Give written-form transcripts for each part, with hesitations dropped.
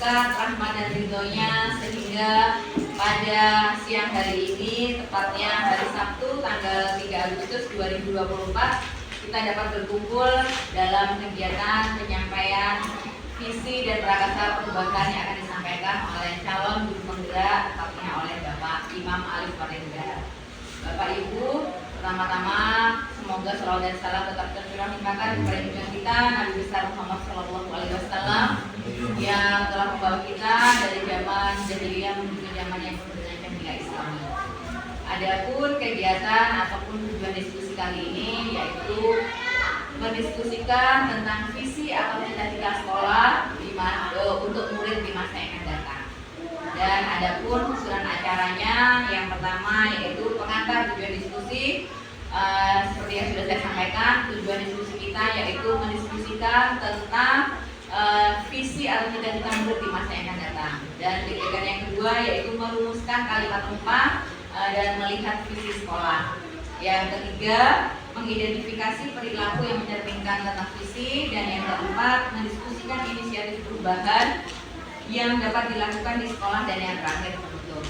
berkat rahmat dan ridhonya sehingga pada siang hari ini, tepatnya hari Sabtu tanggal 3 Agustus 2024, kita dapat berkumpul dalam kegiatan penyampaian visi dan prakarsa perubahan yang akan disampaikan oleh calon guru penggerak, tepatnya oleh Bapak Imam Alif Farindra. Bapak Ibu, pertama-tama semoga salawat dan salam tetap tercurah limpahkan kepada junjungan kita Nabi besar Muhammad SAW yang telah membawa kita dari zaman jahiliyah menuju ke zaman yang penuh dengan cahaya Islam. Adapun kegiatan ataupun tujuan diskusi kali ini yaitu mendiskusikan tentang visi atau cita-cita sekolah untuk murid di masa yang akan datang. Dan adapun susunan acaranya yang pertama yaitu pengantar tujuan diskusi. Seperti yang sudah saya sampaikan, tujuan diskusi kita yaitu mendiskusikan tentang visi atau cita-cita murid di masa yang akan datang. Dan kegiatan yang kedua yaitu merumuskan kalimat rempah dan melihat visi sekolah. Yang ketiga, mengidentifikasi perilaku yang mencerminkan tentang visi. Dan yang keempat, mendiskusikan inisiatif perubahan yang dapat dilakukan di sekolah. Dan yang terakhir, penutup.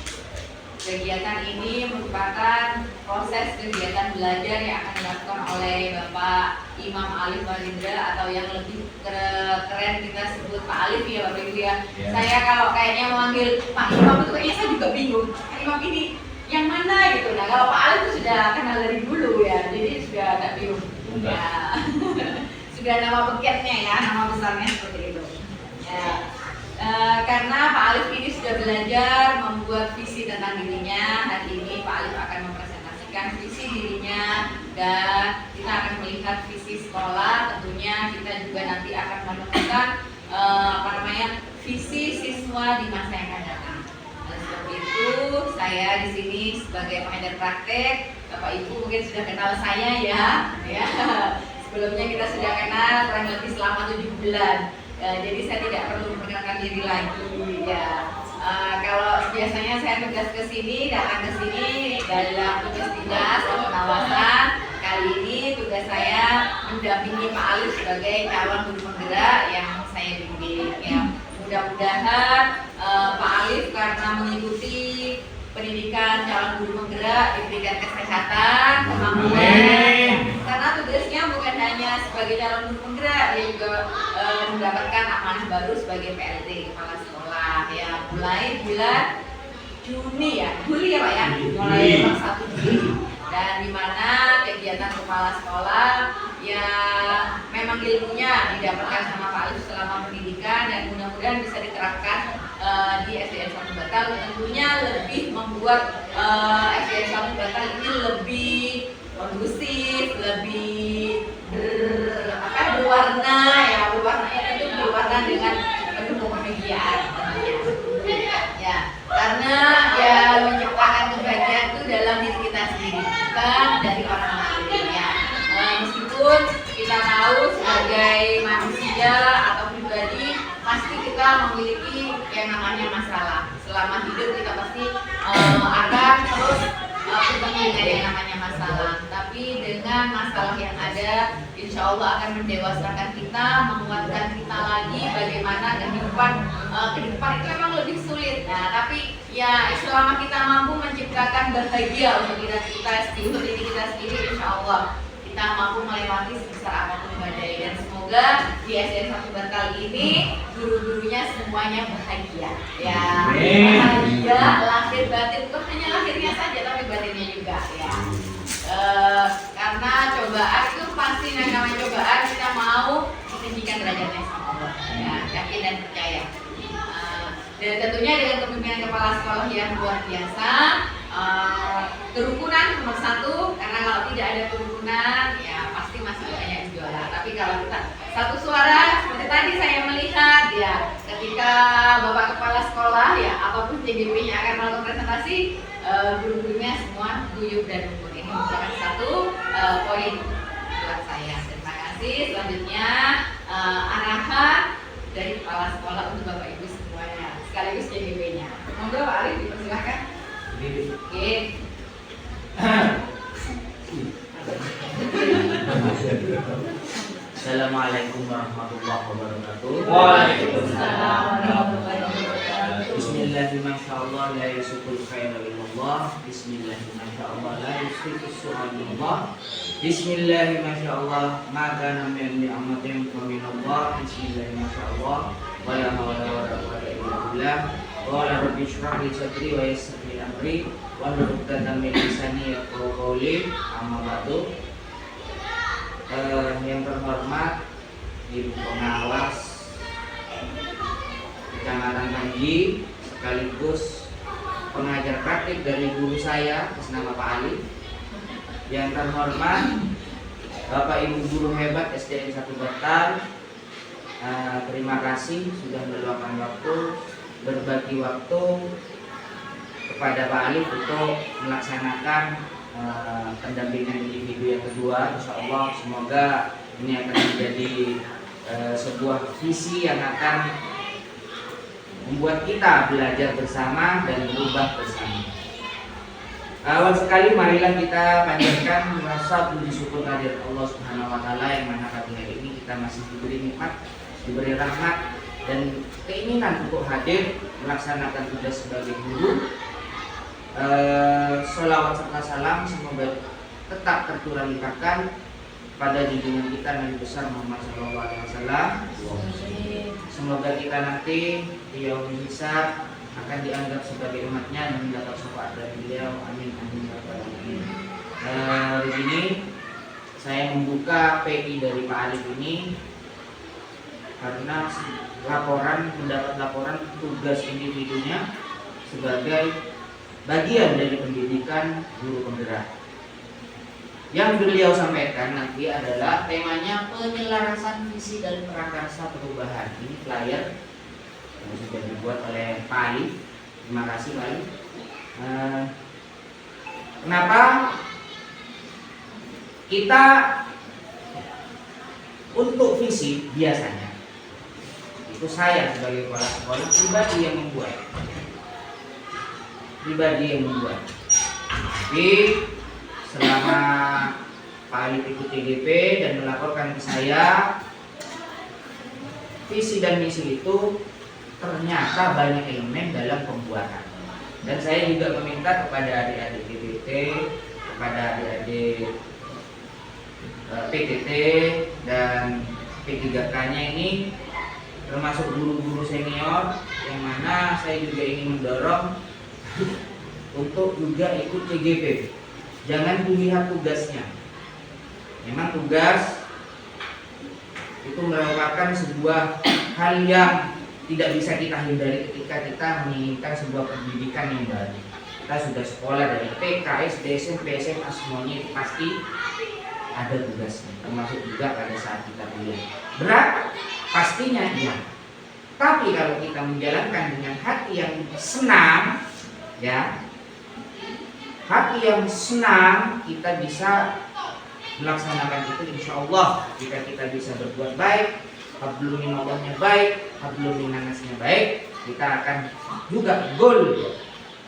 Kegiatan ini merupakan proses kegiatan belajar yang akan dilakukan oleh Bapak Imam Alif Farindra atau yang lebih keren kita sebut Pak Alif ya Bapak Ibu ya. Saya kalau kayaknya memanggil Pak Imam itu kayaknya saya juga bingung. Pak Imam ini yang mana gitu. Nah kalau Pak Alif itu sudah kenal dari dulu ya, jadi sudah agak bingung. Ya. Sudah nama beketnya ya, nama besarnya seperti itu. Ya. Karena Pak Alif ini sudah belajar membuat visi tentang dirinya, hari ini Pak Alif akan mempresentasikan visi dirinya dan kita akan melihat visi sekolah. Tentunya kita juga nanti akan menemukan visi siswa di masa yang akan datang. Dan seperti itu, saya di sini sebagai pengajar praktek, Bapak Ibu mungkin sudah kenal saya ya. Sebelumnya kita sudah kenal kurang lebih selama 7 bulan. Jadi saya tidak perlu memperkenalkan diri lagi ya. Kalau biasanya saya tugas ke sini, datang ke sini dalam tugas dinas atau pengawasan. Kali ini tugas saya mendampingi Pak Alif sebagai calon guru penggerak yang saya bimbing ya. Mudah-mudahan Pak Alif karena mengikuti pendidikan calon guru penggerak diberikan kesehatan, kemampuan. Karena tugasnya bukan hanya sebagai calon guru penggerak, dia juga mendapatkan amanah baru sebagai PLT kepala sekolah ya, mulai bulan Juli ya Pak ya, mulai 1 Juli. Dan di mana kegiatan kepala sekolah ya memang ilmunya didapatkan sama Pak Alif selama pendidikan dan mudah-mudahan bisa diterapkan di SDN 1 Batal. Tentunya lebih membuat SDN 1 Batal ini lebih kondusif, lebih berwarna ya, berwarnanya itu berwarna dengan penuh kebahagiaan ya, karena ya menciptakan kebahagiaan itu dalam diri kita sendiri, bukan dari orang lain ya. Meskipun kita tahu sebagai manusia atau pribadi pasti kita memiliki yang namanya masalah. Selama hidup kita pasti akan terus bertemu dengan yang namanya masalah. Tapi dengan masalah yang ada, insya Allah akan mendewasakan kita, menguatkan kita lagi. Bagaimana kehidupan itu memang lebih sulit. Nah, tapi ya selama kita mampu menciptakan bahagia untuk diri kita sendiri, insya Allah kita mampu melewati sebesar apapun badai. Dan semoga di SDN 1 Batal ini guru-gurunya semuanya bahagia ya. Bahagia lahir batin, bukan hanya lahirnya saja tapi batinnya juga ya. Karena cobaan itu pasti namanya cobaan, kita mau meninggikan derajatnya sama Allah ya, yakin dan percaya. Dan tentunya dengan kepemimpinan kepala sekolah yang luar biasa, kerukunan nomor 1, karena kalau tidak ada kerukunan ya pasti masih banyak yang juara. Tapi kalau kita satu suara, seperti tadi saya melihat ya, ketika Bapak Kepala Sekolah ya apapun CGP-nya akan melakukan presentasi, guru-gurunya semua guyup dan rukun. Ini merupakan satu poin buat saya. Terima kasih. Selanjutnya arahan dari Kepala Sekolah untuk Bapak Ibu semuanya, sekaligus CGP-nya. Monggo Pak Alif dipersilakan. Oke. Assalamualaikum warahmatullahi wabarakatuh. Waalaikumsalam warahmatullahi wabarakatuh. Bismillahirrahmanirrahim. La yusukul khaira illallah. Bismillahirrahmanirrahim. La yusukus su'al illallah. Bismillahirrahmanirrahim. Maka namin ni'amatin faminallah. Bismillahirrahmanirrahim. Wa la hawla wa la quwwata illa billah. Qala rabbi shrah li sadri wa yassir li amri wahlul 'uqdatam min lisani yafqahu qawli. Amma ba'du. Yang terhormat Ibu Pengawas Kecamatan Panji sekaligus pengajar praktik dari guru saya atas nama Pak Ali. Yang terhormat Bapak Ibu guru hebat SDN 1 Batal, terima kasih sudah meluangkan waktu, berbagi waktu kepada Pak Ali untuk melaksanakan pendampingan individu yang kedua. Insya Allah semoga ini akan menjadi sebuah visi yang akan membuat kita belajar bersama dan berubah bersama. Awal sekali marilah kita panjatkan rasa puji syukur kehadirat Allah Subhanahu wa taala yang mana pada hari ini kita masih diberi nikmat, diberi rahmat dan keinginan untuk hadir melaksanakan tugas sebagai guru. Sholawat serta salam semoga tetap tercurah limpahkan pada junjungan kita Nabi besar Muhammad SAW. Semoga kita nanti di yaumul hisab akan dianggap sebagai umatnya dan mendapat syafaat dari beliau. Amin amin ya rabbal alamin. Di sini saya membuka PI dari Pak Alif ini karena mendapat laporan tugas individunya sebagai bagian dari pendidikan guru penggerak. Yang beliau sampaikan nanti adalah temanya penyelarasan visi dan prakarsa perubahan. Ini flyer yang sudah dibuat oleh Pak Ali. Terima kasih Pak Ali. Kenapa kita untuk visi biasanya itu saya sebagai kepala sekolah pribadi yang membuat. Tapi selama Pak Ali ikut TGP dan melaporkan ke saya, visi dan misi itu ternyata banyak elemen dalam pembuatan. Dan saya juga meminta kepada adik-adik DPT, kepada adik-adik PTT dan P3K-nya ini, termasuk guru-guru senior, yang mana saya juga ingin mendorong untuk juga ikut TGP. Jangan dilihat tugasnya. Memang tugas itu merupakan sebuah hal yang tidak bisa kita hindari ketika kita menginginkan sebuah pendidikan yang baru. Kita sudah sekolah dari TK, SD, SMP, SMA, semuanya itu pasti ada tugasnya. Termasuk juga pada saat kita kuliah. Berat? Pastinya iya. Tapi kalau kita menjalankan dengan hati yang senang, ya, hati yang senang, kita bisa melaksanakan itu insya Allah. Jika kita bisa berbuat baik, hablum minallahnya baik, hablum minannasnya baik, kita akan juga goal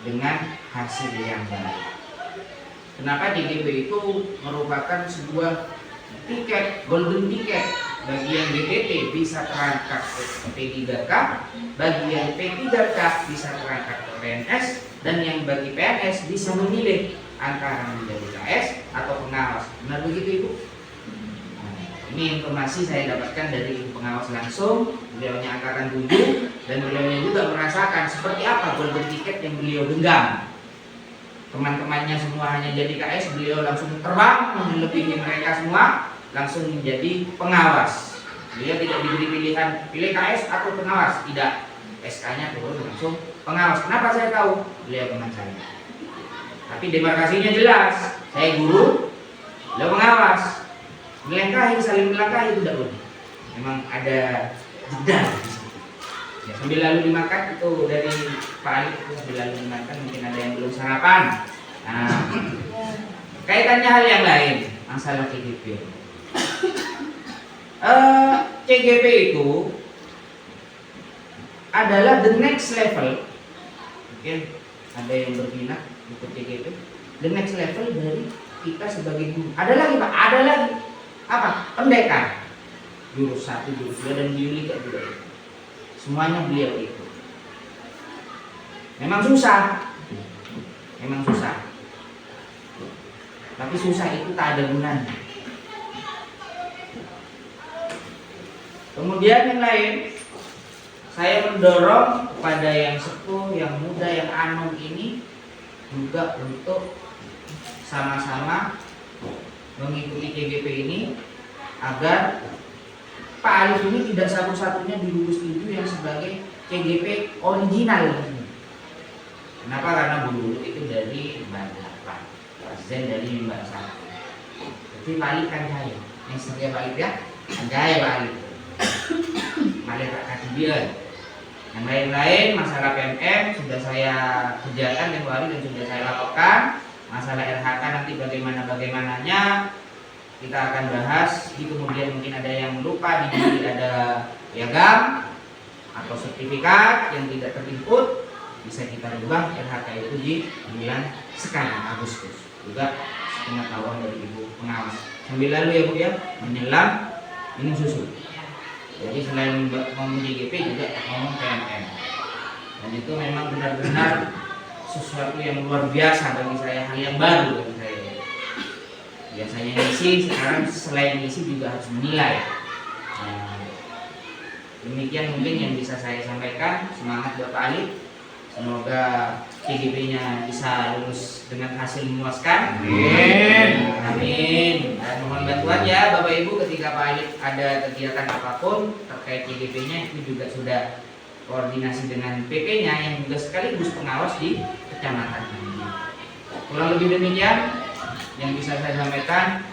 dengan hasil yang baik. Kenapa DGP itu merupakan sebuah tiket, golden tiket bagi yang DPT bisa terangkat ke P3K, bagi yang P3K bisa terangkat ke PNS, dan yang bagi PNS bisa memilih antara menjadi KS atau pengawas. Benar begitu Ibu? Ini informasi saya dapatkan dari pengawas langsung. Beliaunya angkatan 7 dan beliaunya juga merasakan seperti apa golden ticket yang beliau genggam. Teman-temannya semua hanya jadi KS, beliau langsung terbang melebihi mereka semua, langsung menjadi pengawas. Beliau tidak diberi pilihan pilih KS atau pengawas, tidak. SK-nya turun langsung pengawas. Kenapa saya tahu? Beliau teman saya. Tapi demarkasinya jelas. Saya guru, beliau pengawas. Melangkahi, saling melangkahi itu tidak boleh. Memang ada jeda di situ. Ya, sambil lalu dimakan itu dari Pak Ali itu sambil lalu dimakan, mungkin ada yang belum sarapan. Nah, kaitannya hal yang lain, masalah CGP. CGP itu adalah the next level. Mungkin ada yang berminat ikut CGP. The next level dari kita sebagai guru. Ada lagi Pak, ada lagi apa? Pendekar. Jurus 1, jurus 2 dan Yulika juga itu. Semuanya beliau itu. Memang susah, tapi susah itu tak ada gunanya. Kemudian yang lain, saya mendorong kepada yang sepuh, yang muda, yang anom ini juga untuk sama-sama mengikuti CGP ini agar Pak Alif ini tidak satu-satunya di Lulus 7 yang sebagai CGP original. Kenapa? Karena Bu Lulu itu dari Mbak 8, Zen dari Mbak 1. Jadi Pak Alif kan jaya. Yang sebagai Pak Alif ya, kan jaya Pak Alif. Malah tak kasih dia. Yang lain-lain masalah PMM sudah saya kerjakan yang baru dan sudah saya laporkan. Masalah RHK nanti bagaimananya kita akan bahas. Di kemudian mungkin ada yang lupa, di ada piagam atau sertifikat yang tidak terinput, bisa kita rubah RHK itu di bulan sekarang Agustus. Juga setengah tahun dari Ibu pengawas. Sambil lalu ya Bu ya, menyelam minum susu. Jadi selain ngomong JGP juga ngomong PMM. Dan itu memang benar-benar sesuatu yang luar biasa bagi saya, hal yang baru bagi saya. Biasanya ngisi, sekarang selain ngisi juga harus menilai. Demikian mungkin yang bisa saya sampaikan. Semangat Bapak Alif. Semoga CGP-nya bisa lulus dengan hasil memuaskan. Amin. Amin. Dan mohon bantuan ya Bapak Ibu ketika Pak Alif ada kegiatan apapun terkait CGP-nya itu juga sudah koordinasi dengan PP-nya yang juga sekaligus pengawas di kecamatan. Kurang lebih demikian yang bisa saya sampaikan.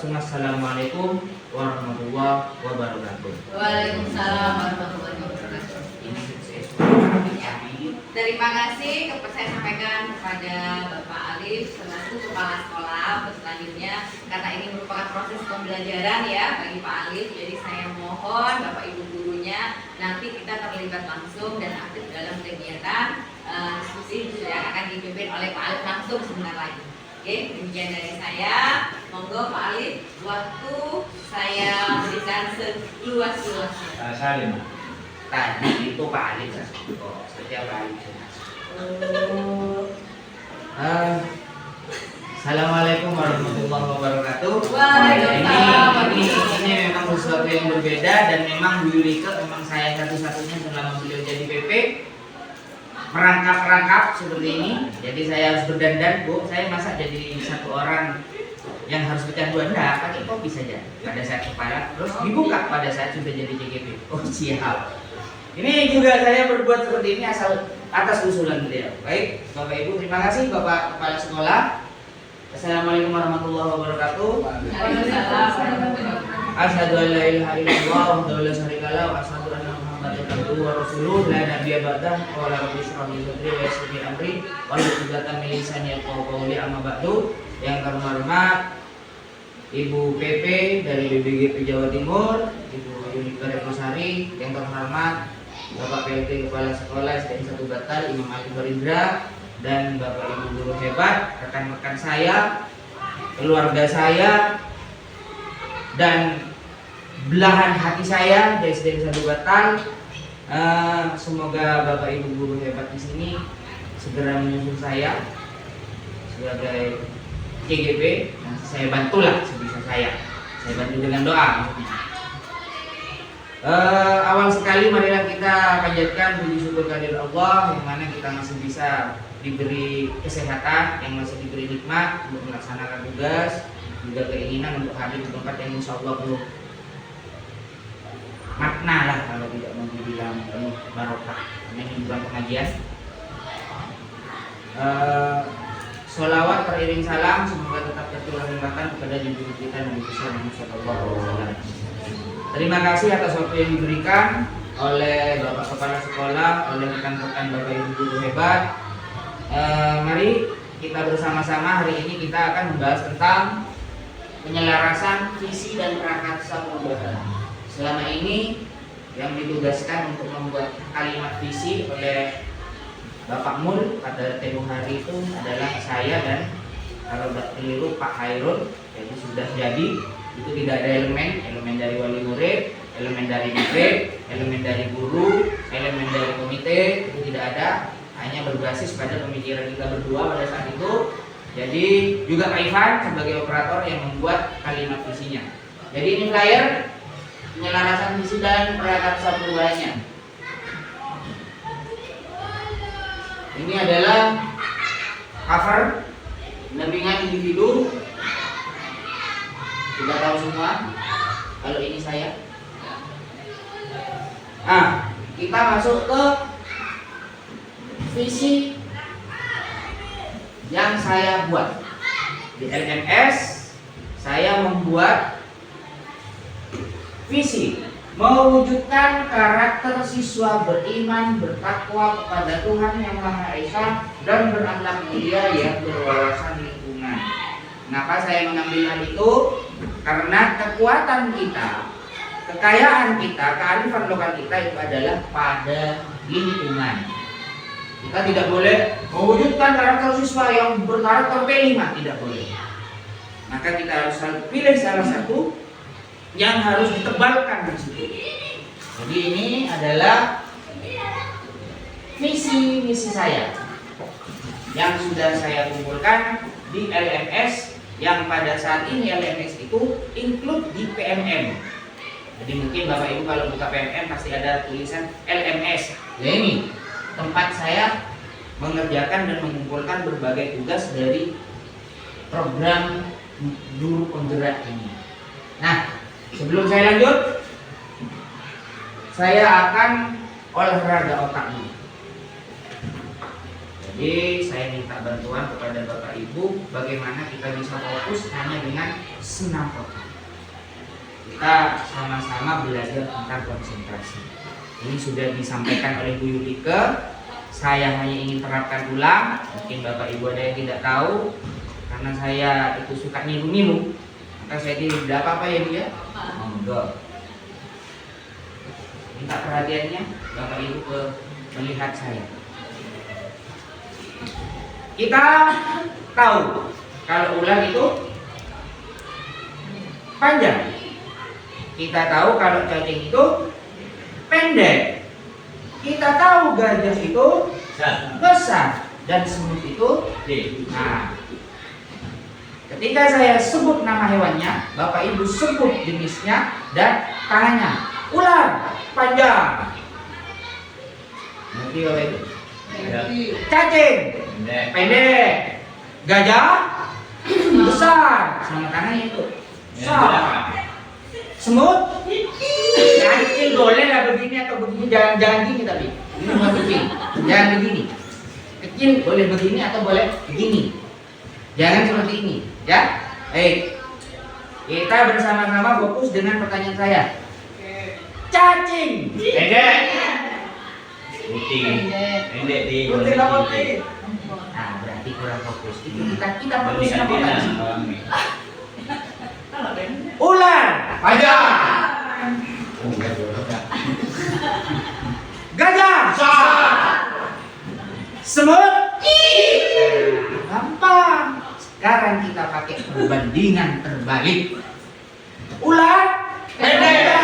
Assalamualaikum warahmatullahi wabarakatuh. Waalaikumsalam warahmatullahi wabarakatuh. Terima kasih saya sampaikan kepada Bapak Alif selaku kepala sekolah. Selanjutnya karena ini merupakan proses pembelajaran ya bagi Pak Alif, jadi saya mohon Bapak Ibu gurunya nanti kita terlibat langsung dan aktif dalam kegiatan diskusi yang akan dipimpin oleh Pak Alif langsung sebentar lagi. Oke, demikian dari saya. Monggo Pak Alif, waktu saya berikan seluas-luasnya. Salim. Tadi itu Pak Alif setiap Pak Alif. Assalamualaikum warahmatullahi wabarakatuh. Waalaikumsalam. Ini memang sesuatu yang berbeda dan memang Bu Yulika memang saya satu-satunya selama beliau jadi PP merangkap seperti ini. Jadi saya harus berdandan Bu. Saya masa jadi satu orang yang harus kecanduan pakai kopi saja pada saat kepala, terus dibuka pada saat sudah jadi CGP. Oh siap. Ini juga saya berbuat seperti ini asal atas usulan beliau. Baik, Bapak Ibu terima kasih Bapak Kepala Sekolah. Assalamualaikum warahmatullahi wabarakatuh. Asyhadu an la ilaha illallah wa la syarika lahu wa asyhadu anna Muhammadan abduhu wa rasuluh la nabiyya ba'dah. Qala rabbi shrah li sadri wa yassir li amri wahlul 'uqdatam min lisani yafqahu qawli amma ba'du. Yang terhormat Ibu PP dari BBGP Jawa Timur, Ibu Yulika Rekosari, yang terhormat Bapak PLT Kepala Sekolah SDN 1 Batal Imam Ali Farindra, dan Bapak Ibu guru hebat, rekan-rekan saya, keluarga saya, dan belahan hati saya di SDN 1 Batal. Semoga Bapak Ibu guru hebat di sini segera menyusul saya sebagai CGP. Nanti saya bantulah sebisa saya bantu dengan doa maksudnya. Awal sekali marilah kita panjatkan puji syukur kehadirat Allah yang mana kita masih bisa diberi kesehatan, yang masih diberi nikmat untuk melaksanakan tugas, juga keinginan untuk hadir di tempat yang insya Allah penuh makna lah kalau tidak mau dibilang penuh barokah. Ini bulan pengajian. Sholawat teriring salam semoga tetap tertular limpahkan kepada junjungan kita Nabi besar Muhammad sallallahu alaihi wasallam. Terima kasih atas waktu yang diberikan oleh Bapak Kepala Sekolah, oleh rekan-rekan Bapak Ibu guru hebat. Mari kita bersama-sama hari ini kita akan membahas tentang penyelarasan visi dan prakarsa perubahan. Selama ini yang ditugaskan untuk membuat kalimat visi oleh Bapak Mul pada tempo hari itu adalah saya dan kalau tidak keliru Pak Hairul. Jadi sudah jadi, itu tidak ada elemen dari wali murid, Elemen dari DP, elemen dari guru, elemen dari komite itu tidak ada, hanya berbasis pada pemikiran kita berdua pada saat itu. Jadi juga Pak Ivan sebagai operator yang membuat kalimat visinya. Jadi ini flyer penyelarasan visi dan prakarsa perubahannya. Ini adalah cover pendampingan individu. Sudah tahu semua kalau ini saya. Nah, kita masuk ke visi yang saya buat. Di LMS saya membuat visi mewujudkan karakter siswa beriman, bertakwa kepada Tuhan Yang Maha Esa dan berakhlak mulia yang berwawasan lingkungan. Kenapa saya mengambil hal itu? Karena kekuatan kita, kekayaan kita, kearifan lokal kita itu adalah pada lingkungan. Kita tidak boleh mewujudkan karakter siswa yang berkarakter P5, tidak boleh. Maka kita harus pilih salah satu yang harus ditebalkan di situ. Jadi ini adalah misi saya yang sudah saya kumpulkan di LMS, yang pada saat ini LMS itu include di PMM. Jadi mungkin Bapak Ibu kalau buka PMM pasti ada tulisan LMS. Ya ini tempat saya mengerjakan dan mengumpulkan berbagai tugas dari program guru penggerak ini. Nah, sebelum saya lanjut, saya akan olahraga otak dulu. Jadi saya minta bantuan kepada Bapak Ibu bagaimana kita bisa fokus hanya dengan senam otak. Kita sama-sama belajar tentang konsentrasi. Ini sudah disampaikan oleh Bu Yudike. Saya hanya ingin terapkan ulang. Mungkin Bapak Ibu ada yang tidak tahu, karena saya itu suka niru-niru. Maka saya tidak apa-apa ya Bu ya. Monggo. Minta perhatiannya Bapak Ibu ke melihat saya. Kita tahu kalau ular itu panjang. Kita tahu kalau cacing itu pendek. Kita tahu gajah itu besar dan semut itu gede. Nah, ketika saya sebut nama hewannya, Bapak Ibu sebut jenisnya dan tangannya. Ular panjang. Nanti Bapak Ibu. Cacing pendek. Gajah besar. Sama tangannya itu. Besar. Semut kecil boleh lah begini atau begini, jangan gini, tapi ini mau begini, jangan begini. Kecil boleh begini atau boleh begini, jangan seperti ini ya. Kita bersama-sama fokus dengan pertanyaan saya. Cacing pendek, putih pendek di putih. Nah, berarti kurang fokus. Itu kita fokus sama otak. Ular panjang. Gajah besar. Semut gampang. Sekarang kita pakai perbandingan terbalik. Ular pendek.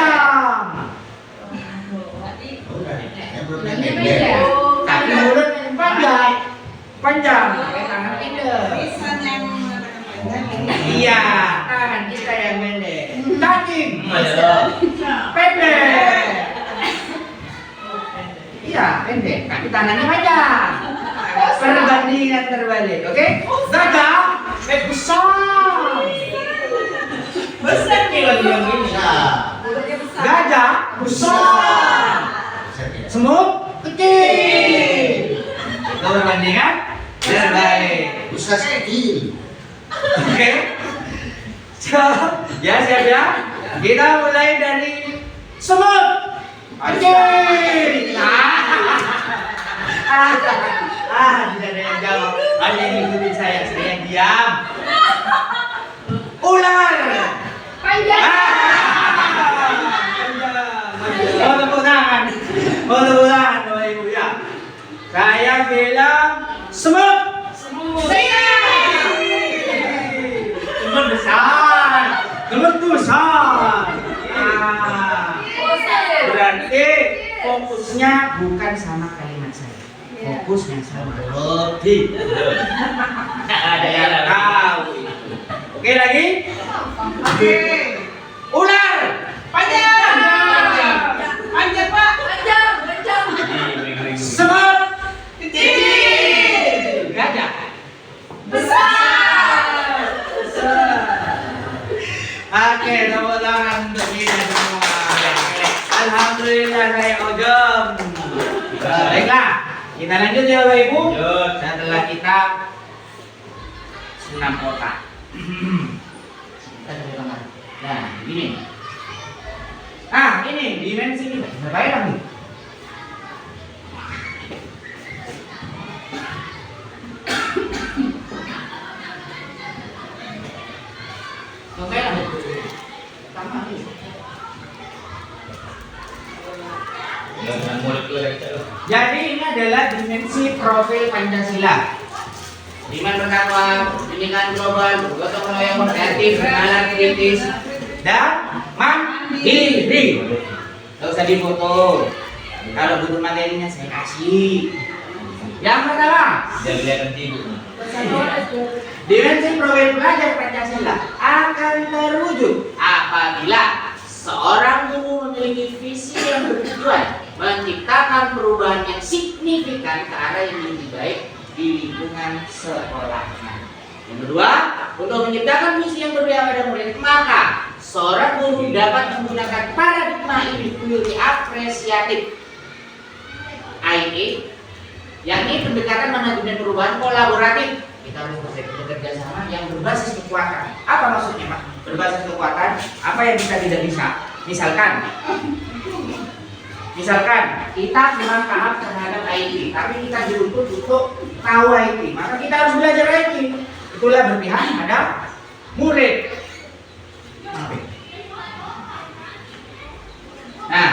Tapi mulut panjang. Panjang. Tangan pendek. Iya, tangan kita yang pendek. Cacing pendek. Iya, pendek. Tapi tangannya panjang. Perbandingan terbalik, oke? Gajah besar. Besar nih lagi yang ini. Gajah besar. Semut kecil. Itu perbandingan terbalik. Besar kecil. Oke. So, ya siap ya. Kita mulai dari semut kecil. Tidak ada yang jawab. Hanya yang ikutin saya diam. Ular panjang. Mau tepuk tangan. Bapak Ibu ya. Saya bilang semut. Semut besar. Semut besar. berarti fokusnya bukan sama kalimat saya. Fokusnya sama roti. Ada yang tahu. Oke lagi? Oke. Ular. Panjang. Panjang, Pak. Panjang. Semut. Kecil. Gajah. Besar. Oke, tepuk tangan untuk kita semua. Alhamdulillah saya ujung. Baiklah, kita lanjut ya Bapak Ibu. Setelah kita senam otak. Nah, ini. Ini dimensi ini. Berapa ya nih? Oke lah. Sama nih. Jadi ini adalah dimensi profil Pancasila. Iman bertakwa, pendidikan global, gotong royong, kreatif, kenalan kritis, dan mandiri. Gak usah difoto. Kalau butuh materinya saya kasih. Yang pertama, dimensi profil pelajar Pancasila akan terwujud apabila seorang guru memiliki visi yang bertujuan menciptakan perubahan yang signifikan ke arah yang lebih baik di lingkungan sekolahnya. Yang kedua, untuk menciptakan misi yang berbeda pada murid, maka seorang guru dapat menggunakan paradigma individu apresiatif (IT), yakni pendekatan manajemen perubahan kolaboratif. Kita harus bekerja sama yang berbasis kekuatan. Apa maksudnya, Pak? Berbasis kekuatan, apa yang kita tidak bisa? Misalkan kita kurang paham terhadap IT, tapi kita dituntut untuk tahu IT, maka kita harus belajar IT. Itulah berpihak pada murid. Nah,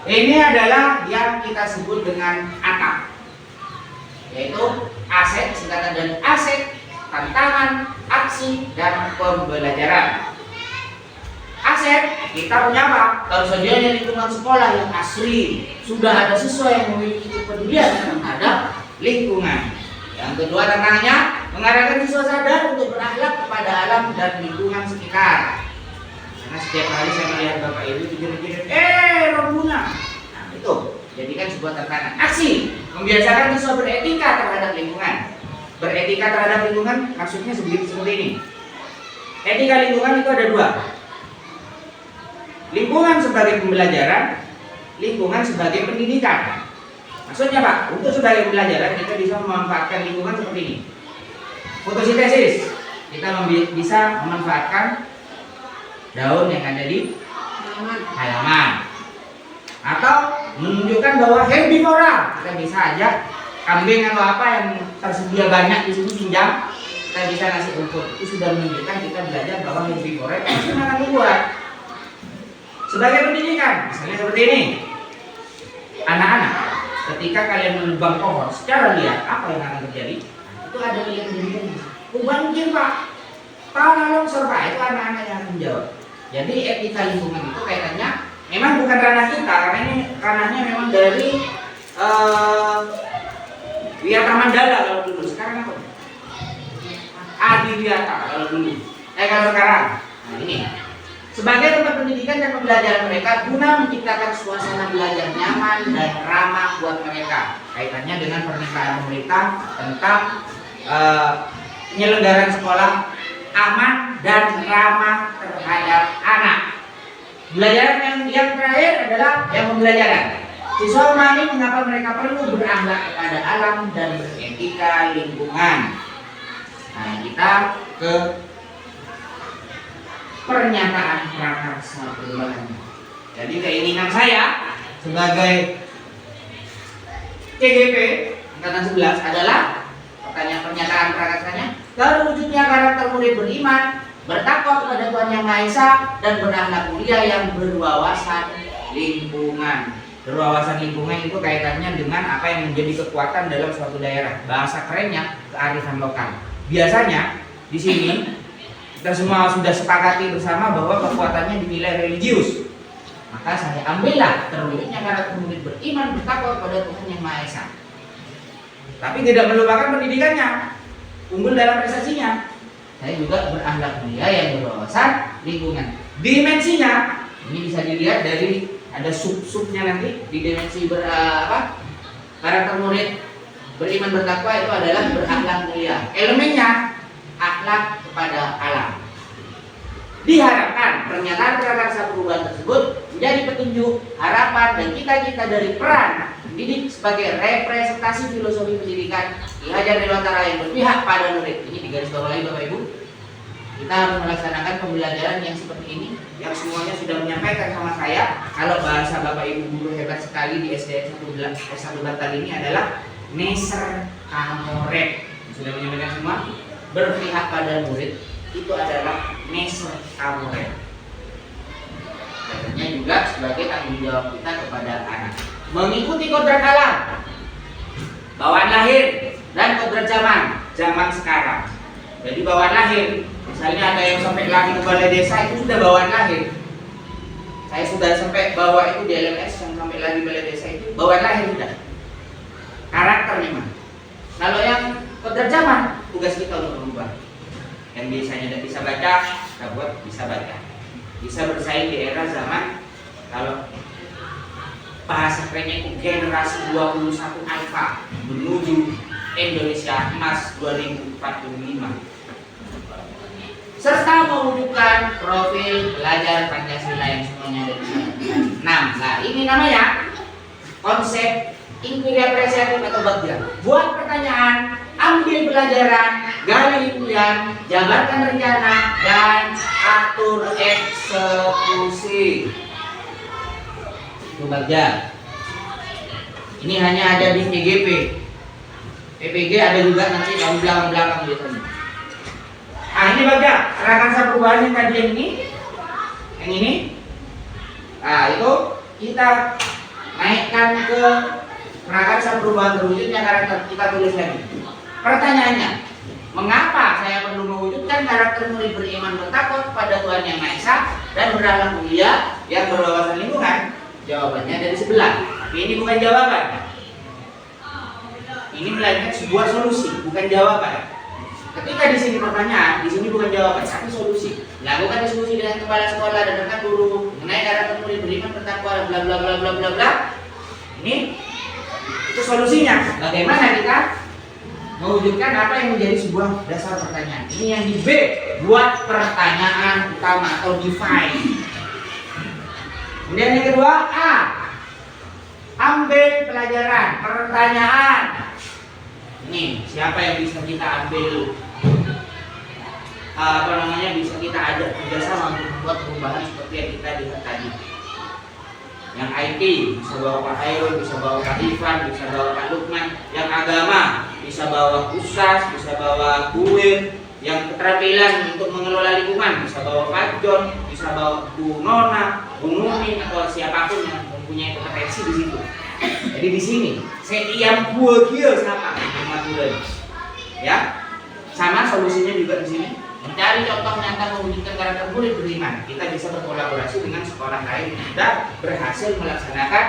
ini adalah yang kita sebut dengan ATAP, yaitu aset, singkatan dari aset, tantangan, aksi, dan pembelajaran. Aset, kita punya apa? Tersedianya lingkungan sekolah yang asri, sudah ada siswa yang memiliki kepedulian terhadap lingkungan. Yang kedua, tantangannya mengarahkan siswa sadar untuk berakhlak kepada alam dan lingkungan sekitar. Karena setiap hari saya melihat Bapak Ibu pikir-pikir, rombongan. Nah, itu jadikan sebuah tantangan. Aksi, membiasakan siswa beretika terhadap lingkungan. Beretika terhadap lingkungan maksudnya seperti ini. Etika lingkungan itu ada dua. Lingkungan sebagai pembelajaran, lingkungan sebagai pendidikan. Maksudnya Pak, untuk sebagai pembelajaran kita bisa memanfaatkan lingkungan seperti ini. Fotosintesis, kita bisa memanfaatkan daun yang ada di halaman. Atau menunjukkan bahwa herbivora, kita bisa ajak kambing atau apa yang tersedia banyak di sini pinjam, kita bisa ngasih rumput. Itu sudah menunjukkan kita belajar bahwa herbivora itu akan membuat. Sebagai pendidikan, misalnya seperti ini. Anak-anak, ketika kalian menebang pohon secara liar, apa yang akan terjadi? Itu ada lihat pendidikan. Banjir Pak, tanah longsor Pak, itu anak-anak yang akan menjawab. Jadi etika lingkungan itu kaitannya memang bukan ranah kita, karena ini ranahnya memang dari Wiyata Mandala kalau dulu. Sekarang apa? Adi Wiyata kalau dulu. Kalau sekarang, nah ini. Sebagai tempat pendidikan dan pembelajaran mereka guna menciptakan suasana belajar nyaman dan ramah buat mereka. Kaitannya dengan pernyataan pemerintah tentang penyelenggaraan sekolah aman dan ramah terhadap anak. Pembelajaran yang terakhir adalah yang pembelajaran. Siswa memahami mengapa mereka perlu berakhlak kepada alam dan beretika lingkungan. Nah, kita ke pernyataan prakarsa perubahan. Jadi keinginan saya sebagai CGP angkatan 11 adalah pernyataan prakarsanya terwujudnya karakter murid beriman, bertakwa kepada Tuhan Yang Maha Esa, dan berakhlak mulia yang berwawasan lingkungan. Berwawasan lingkungan itu kaitannya dengan apa yang menjadi kekuatan dalam suatu daerah. Bahasa kerennya kearifan lokal. Biasanya di sini kita semua sudah sepakati bersama bahwa kekuatannya dinilai religius. Maka saya ambillah terwujudnya karakter murid beriman bertakwa kepada Tuhan Yang Maha Esa. Tapi tidak melupakan pendidikannya, unggul dalam prestasinya. Saya juga berakhlak mulia yang berwawasan lingkungan. Dimensinya ini bisa dilihat dari ada sub-subnya nanti di dimensi karakter murid beriman bertakwa itu adalah berakhlak mulia. Elemennya akhlak kepada alam. Diharapkan pernyataan prakarsa perubahan tersebut menjadi petunjuk, harapan, dan cita-cita dari peran mendidik sebagai representasi filosofi pendidikan Ki Hajar Dewantara yang berpihak pada murid. Ini digarisbawahi Bapak Ibu. Kita harus melaksanakan pembelajaran yang seperti ini, yang semuanya sudah menyampaikan sama saya. Kalau bahasa Bapak Ibu guru hebat sekali di SDN 1 Bantal ini adalah Neser Kamoret. Sudah menyampaikan semua. Berpihak pada murid itu adalah Neser Kamoret. Tentunya juga sebagai tanggung jawab kita kepada anak. Mengikuti kodrat alam, bawaan lahir, dan kodrat zaman sekarang. Jadi bawaan lahir, misalnya ada yang sampai lagi ke balai desa itu sudah bawaan lahir. Saya sudah sampai bawa itu di LMS yang sampai lagi balai desa itu bawaan lahir sudah. Karakter memang. Kalau yang kodrat zaman, tugas kita untuk berubah. Yang biasanya tidak bisa baca, kita buat bisa baca. Bisa bersaing di era zaman kalau bahasa kerennya itu generasi 21 alfa menuju Indonesia emas 2045. Serta mewujudkan profil pelajar Pancasila yang semuanya ada di sana. Nah, ini namanya konsep inquiry apresiatif atau bagja. Buat pertanyaan, ambil pelajaran, gali impian, jabarkan rencana, dan atur eksekusi. Itu bagja. Ini hanya ada di PGP. PPG ada juga nanti di belakang biasanya. Ah, ini bagja. Prakarsa perubahan yang tadi yang ini. Nah, itu kita naikkan ke prakarsa perubahan terwujudnya karakter. Kita tulis lagi. Pertanyaannya, mengapa saya perlu mewujudkan karakter murid beriman bertakwa kepada Tuhan Yang Maha Esa dan berakhlak mulia yang berwawasan lingkungan? Jawabannya ada di sebelah. Tapi ini bukan jawaban. Ini melainkan sebuah solusi, bukan jawaban. Ketika di sini pertanyaan, di sini bukan jawaban, tapi solusi. Lakukan diskusi dengan kepala sekolah dan rekan guru mengenai karakter murid beriman bertakwa bla bla bla bla bla bla. Ini itu solusinya. Bagaimana kita mewujudkan apa yang menjadi sebuah dasar pertanyaan. Ini yang di B, buat pertanyaan utama atau define. Kemudian yang kedua A, ambil pelajaran pertanyaan. Ini siapa yang bisa kita ambil bisa kita ajak kerjasama untuk membuat perubahan seperti yang kita lihat tadi. Yang IT bisa bawa Pak Hairul, bisa bawa Pak Ivan, bisa bawa Pak Lukman. Yang agama bisa bawa Ustaz, bisa bawa Kuil. Yang keterampilan untuk mengelola lingkungan bisa bawa Pak John, bisa bawa Bu Nona, Bu Nuni, atau siapapun yang mempunyai kompetensi di situ. Jadi di sini setiap buah sama ya, sama solusinya juga di sini. Mencari contoh nyata mewujudkan karakter murid beriman. Kita bisa berkolaborasi dengan sekolah lain yang sudah berhasil melaksanakan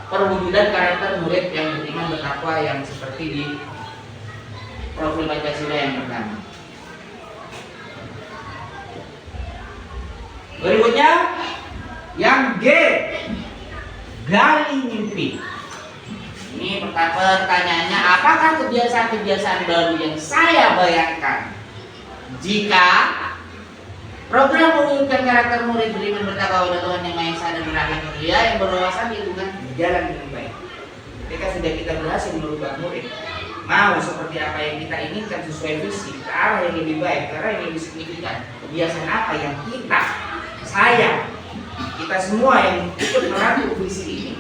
perwujudan karakter murid yang beriman bertakwa yang seperti di profil Pancasila yang pertama. Berikutnya yang G, gali mimpi. Ini pertanyaannya, apakah kebiasaan-kebiasaan baru yang saya bayangkan jika program mewujudkan karakter murid beriman bertakwa kepada Tuhan Yang Maha Esa dan berakhlak mulia yang berwawasan lingkungan berjalan dengan baik. Ketika sudah kita berhasil merubah murid mau seperti apa yang kita inginkan sesuai visi, ke arah yang lebih baik, ke arah yang lebih signifikan, kebiasaan apa yang kita semua yang ikut merangkul visi ini,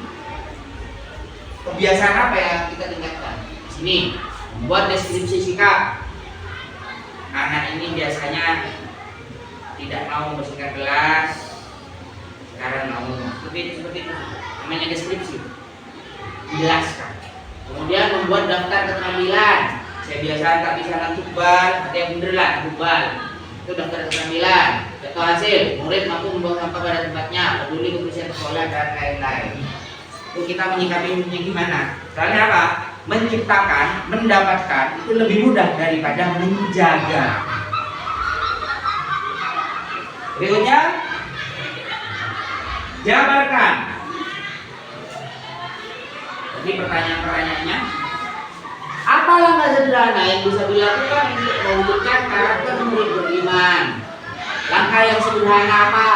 kebiasaan apa yang kita tingkatkan? Sini, membuat deskripsi sikap. Anak ini biasanya tidak mau membersihkan gelas, sekarang mau seperti itu. Namanya deskripsi. Jelaskan. Kemudian membuat daftar keterampilan. Saya biasa tak bisa tubal, ada yang bener lah tubal. Itu daftar keterampilan. Contoh hasil, murid mampu membuang sampah pada tempatnya, peduli kebersihan sekolah dan lain-lain. Itu kita menyikapinya gimana? Soalnya apa? Menciptakan, mendapatkan itu lebih mudah daripada menjaga. Berikutnya, jabarkan. Jadi pertanyaan-pertanyaannya, apa langkah sederhana yang bisa dilakukan untuk mewujudkan karakter murid beriman? Langkah yang sederhana apa?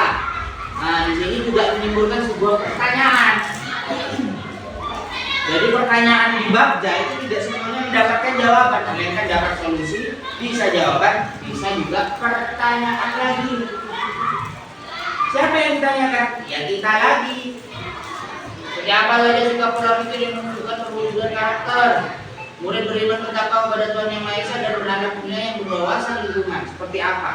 Nah, di sini juga menimbulkan sebuah pertanyaan. Jadi pertanyaan di bagja itu tidak semuanya mendapatkan jawaban, melainkan dapat solusi, bisa jawaban, bisa juga pertanyaan lagi. Siapa yang ditanyakan? Ya kita lagi. Siapa saja sikap pola pikir yang menunjukkan perwujudan karakter murid beriman bertakwa kepada Tuhan Yang Maha Esa dan beradab mulia yang berwawasan lingkungan. Seperti apa?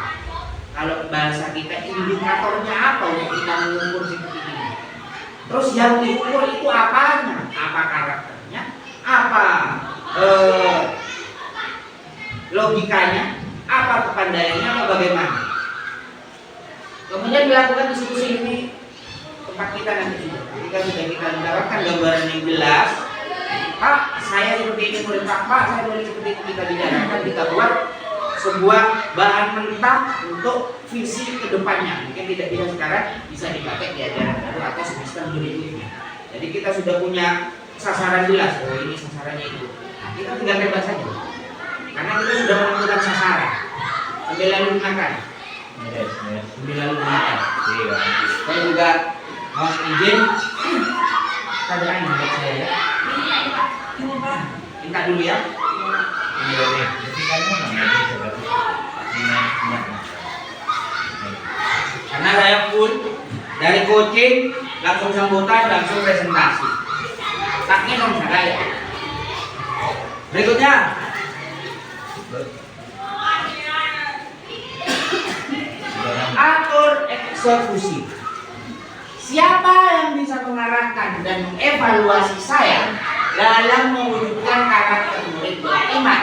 Kalau bahasa kita, indikatornya apa untuk kita mengukur seperti ini? Terus yang diukur itu apanya? Apa karakternya? Apa logikanya? Apa kepandaiannya? Atau bagaimana? Kemudian dilakukan diskusi ini tempat kita nanti. Ketika sudah kita mendapatkan gambaran yang jelas, Pak, saya seperti ini murid Pak, saya murid seperti itu, kita bicarakan, kita buat sebuah bahan mentah untuk visi kedepannya. Mungkin tidak bisa sekarang, bisa dipakai di ajaran baru atau semester berikutnya. Jadi kita sudah punya sasaran jelas, oh ini sasarannya itu. Nah, kita tinggal bebas saja, karena kita sudah menentukan sasaran. Sambil lalu gunakan. Sambil lalu gunakan. Saya juga mau izin, keadaan buat saya ya. Minta dulu ya. Karena saya pun dari coaching langsung sambutan, langsung presentasi. Taknya dong saya. Berikutnya. Atur eksekusi. Siapa yang bisa mengarahkan dan mengevaluasi saya dalam mewujudkan karakter murid beriman,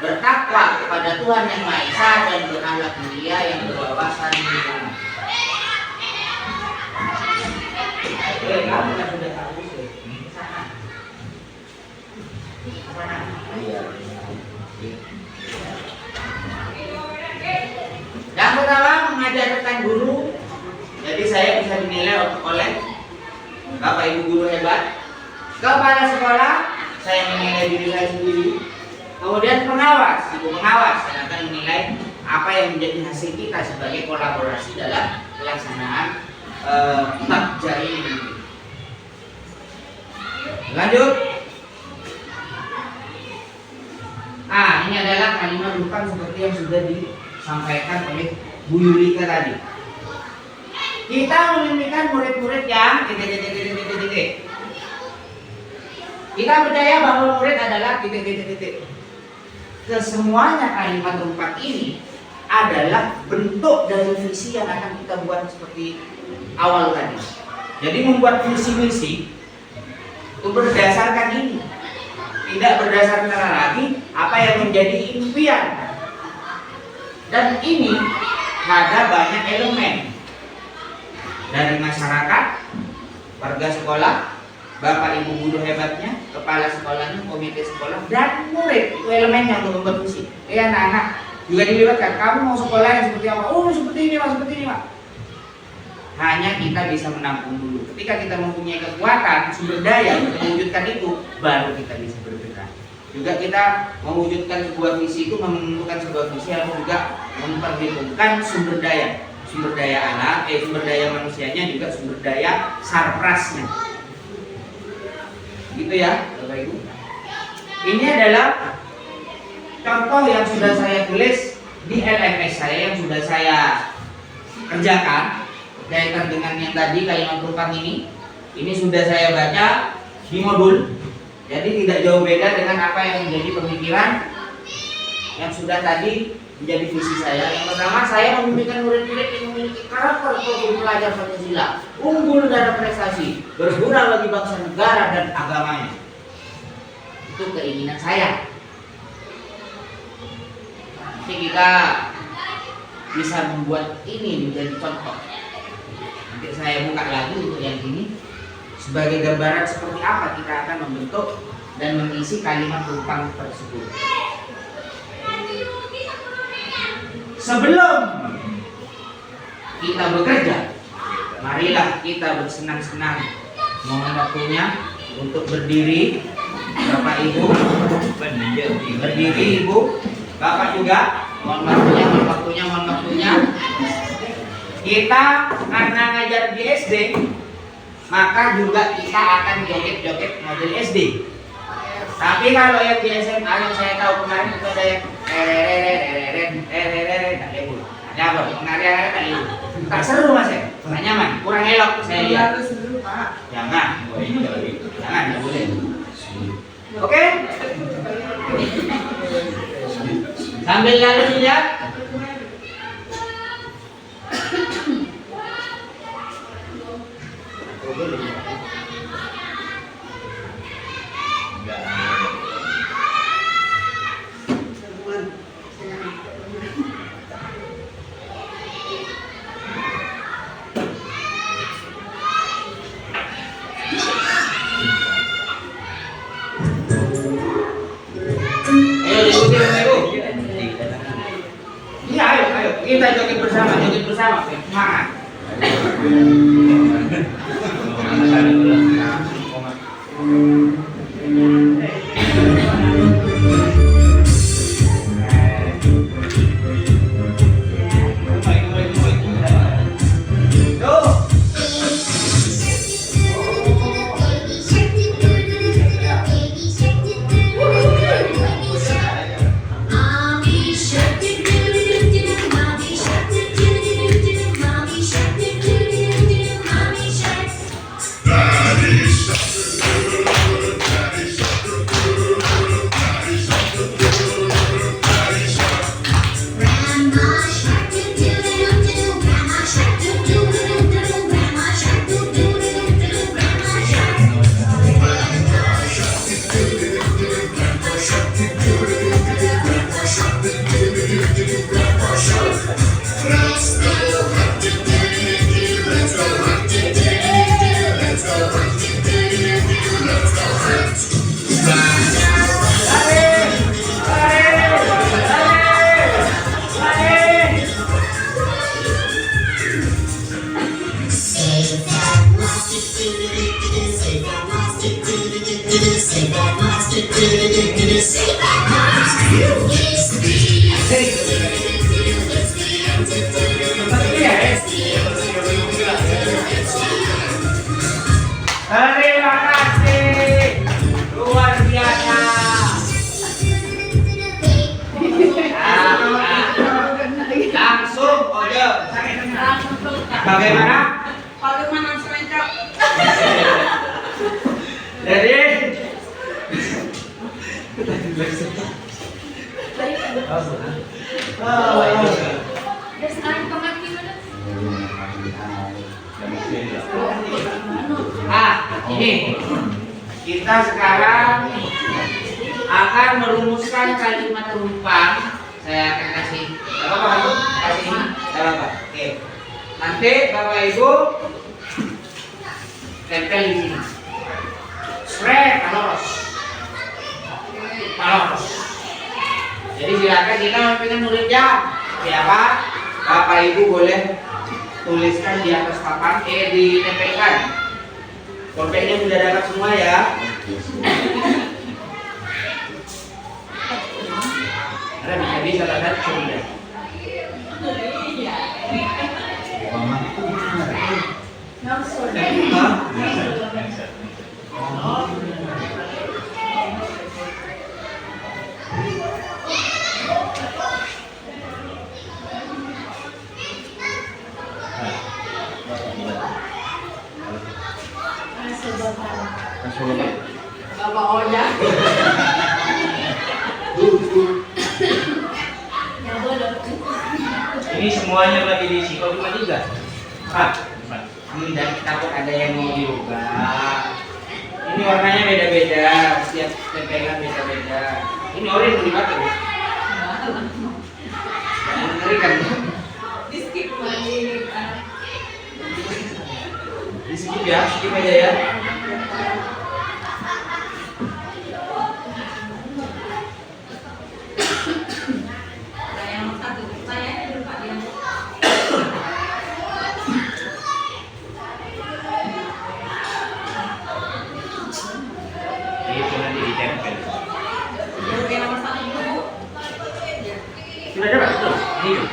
bertakwa kepada Tuhan Yang Maha Esa dan berakhlak mulia yang berwawasan lingkungan? Kamu kan sudah tahu sih. Yang pertama, mengajar rekan guru. Jadi saya bisa dinilai oleh Bapak Ibu guru hebat. Kepala sekolah, saya menilai diri saya sendiri. Kemudian pengawas, ibu pengawas yang akan menilai apa yang menjadi hasil kita sebagai kolaborasi dalam pelaksanaan bagja ini. Lanjut. Ini adalah kalimat bukan seperti yang sudah disampaikan oleh Bu Yulika tadi. Kita memimpikan murid-murid yang titik. Kita percaya bahwa murid adalah titik. Kesemuanya kalimat keempat ini adalah bentuk dari visi yang akan kita buat seperti awal tadi. Jadi membuat visi misi itu berdasarkan ini, tidak berdasarkan lagi apa yang menjadi impian. Dan ini ada banyak elemen dari masyarakat, warga sekolah, Bapak Ibu guru hebatnya, kepala sekolahnya, komite sekolah, dan murid. Itu elemennya untuk membuat visi. Anak-anak juga dilibatkan. Kamu mau sekolah yang seperti apa? Oh, seperti ini Pak, seperti ini Pak. Hanya kita bisa menampung dulu. Ketika kita mempunyai kekuatan, sumber daya untuk mewujudkan itu, baru kita bisa bergerak. Juga kita mewujudkan sebuah visi itu menentukan sebuah visi harus juga memperhitungkan sumber daya alam, sumber daya manusianya, juga sumber daya sarprasnya. Gitu ya, Bapak Ibu. Ini adalah contoh yang sudah saya tulis di LMS saya, yang sudah saya kerjakan kaitan dengan yang tadi kalimat perumpamaan ini. Ini sudah saya baca di modul. Jadi tidak jauh beda dengan apa yang menjadi pemikiran yang sudah tadi menjadi visi saya. Yang pertama, saya memimpikan murid-murid yang memiliki karakter profil pelajar Pancasila, unggul dalam prestasi, berguna bagi bangsa negara dan agamanya. Itu keinginan saya. Nanti kita bisa membuat ini menjadi contoh. Nanti saya buka lagi untuk yang ini sebagai gambaran seperti apa kita akan membentuk dan mengisi kalimat tumpang tersebut. Sebelum kita bekerja, marilah kita bersenang-senang. Mohon waktunya untuk berdiri, Bapak Ibu. Berdiri Ibu, Bapak juga. Mohon waktunya. Kita karena ngajar di SD, maka juga kita akan joget-joget model SD. Tapi kalau yang di SMA yang saya tahu kemarin itu ada yang ada apa? Penarian tadi. Tak seru Mas ya? Tak nyaman, kurang elok saya lihat. Jangan, enggak boleh. Oke? Sambil lalu lihat. Iya, ayo. Kita joget bersama. Semangat. Terima kasih, luar biasa. Langsung ojo. Bagaimana? Bagaimana selentrok? Jadi ini kita sekarang akan merumuskan kalimat tumpang. Saya akan kasih apa? Kasih ini, apa? Oke. Nanti Bapak Ibu tempel di sini. Palos. Jadi silakan kita pengen muridnya siapa? Bapak Ibu boleh tuliskan di atas papan, ditempelkan. Pulpennya sudah dapat semua ya. Ada bisa dapat sudah. Bapak Oya. Ini semuanya lagi diisi. Kalau cuma 3 ini dan takut ada yang mau dirubah. Ini warnanya beda-beda, setiap tempelan beda-beda. Ini ori mau dipakai. Mengerikan. skip ya, skip aja ya. Pertanyaan nomor 1. Pertanyaannya dulu Pak Dian. Itu nanti ditempel. Yang nomor 1 dulu Bu. Sudah dapat tuh. Ini tuh.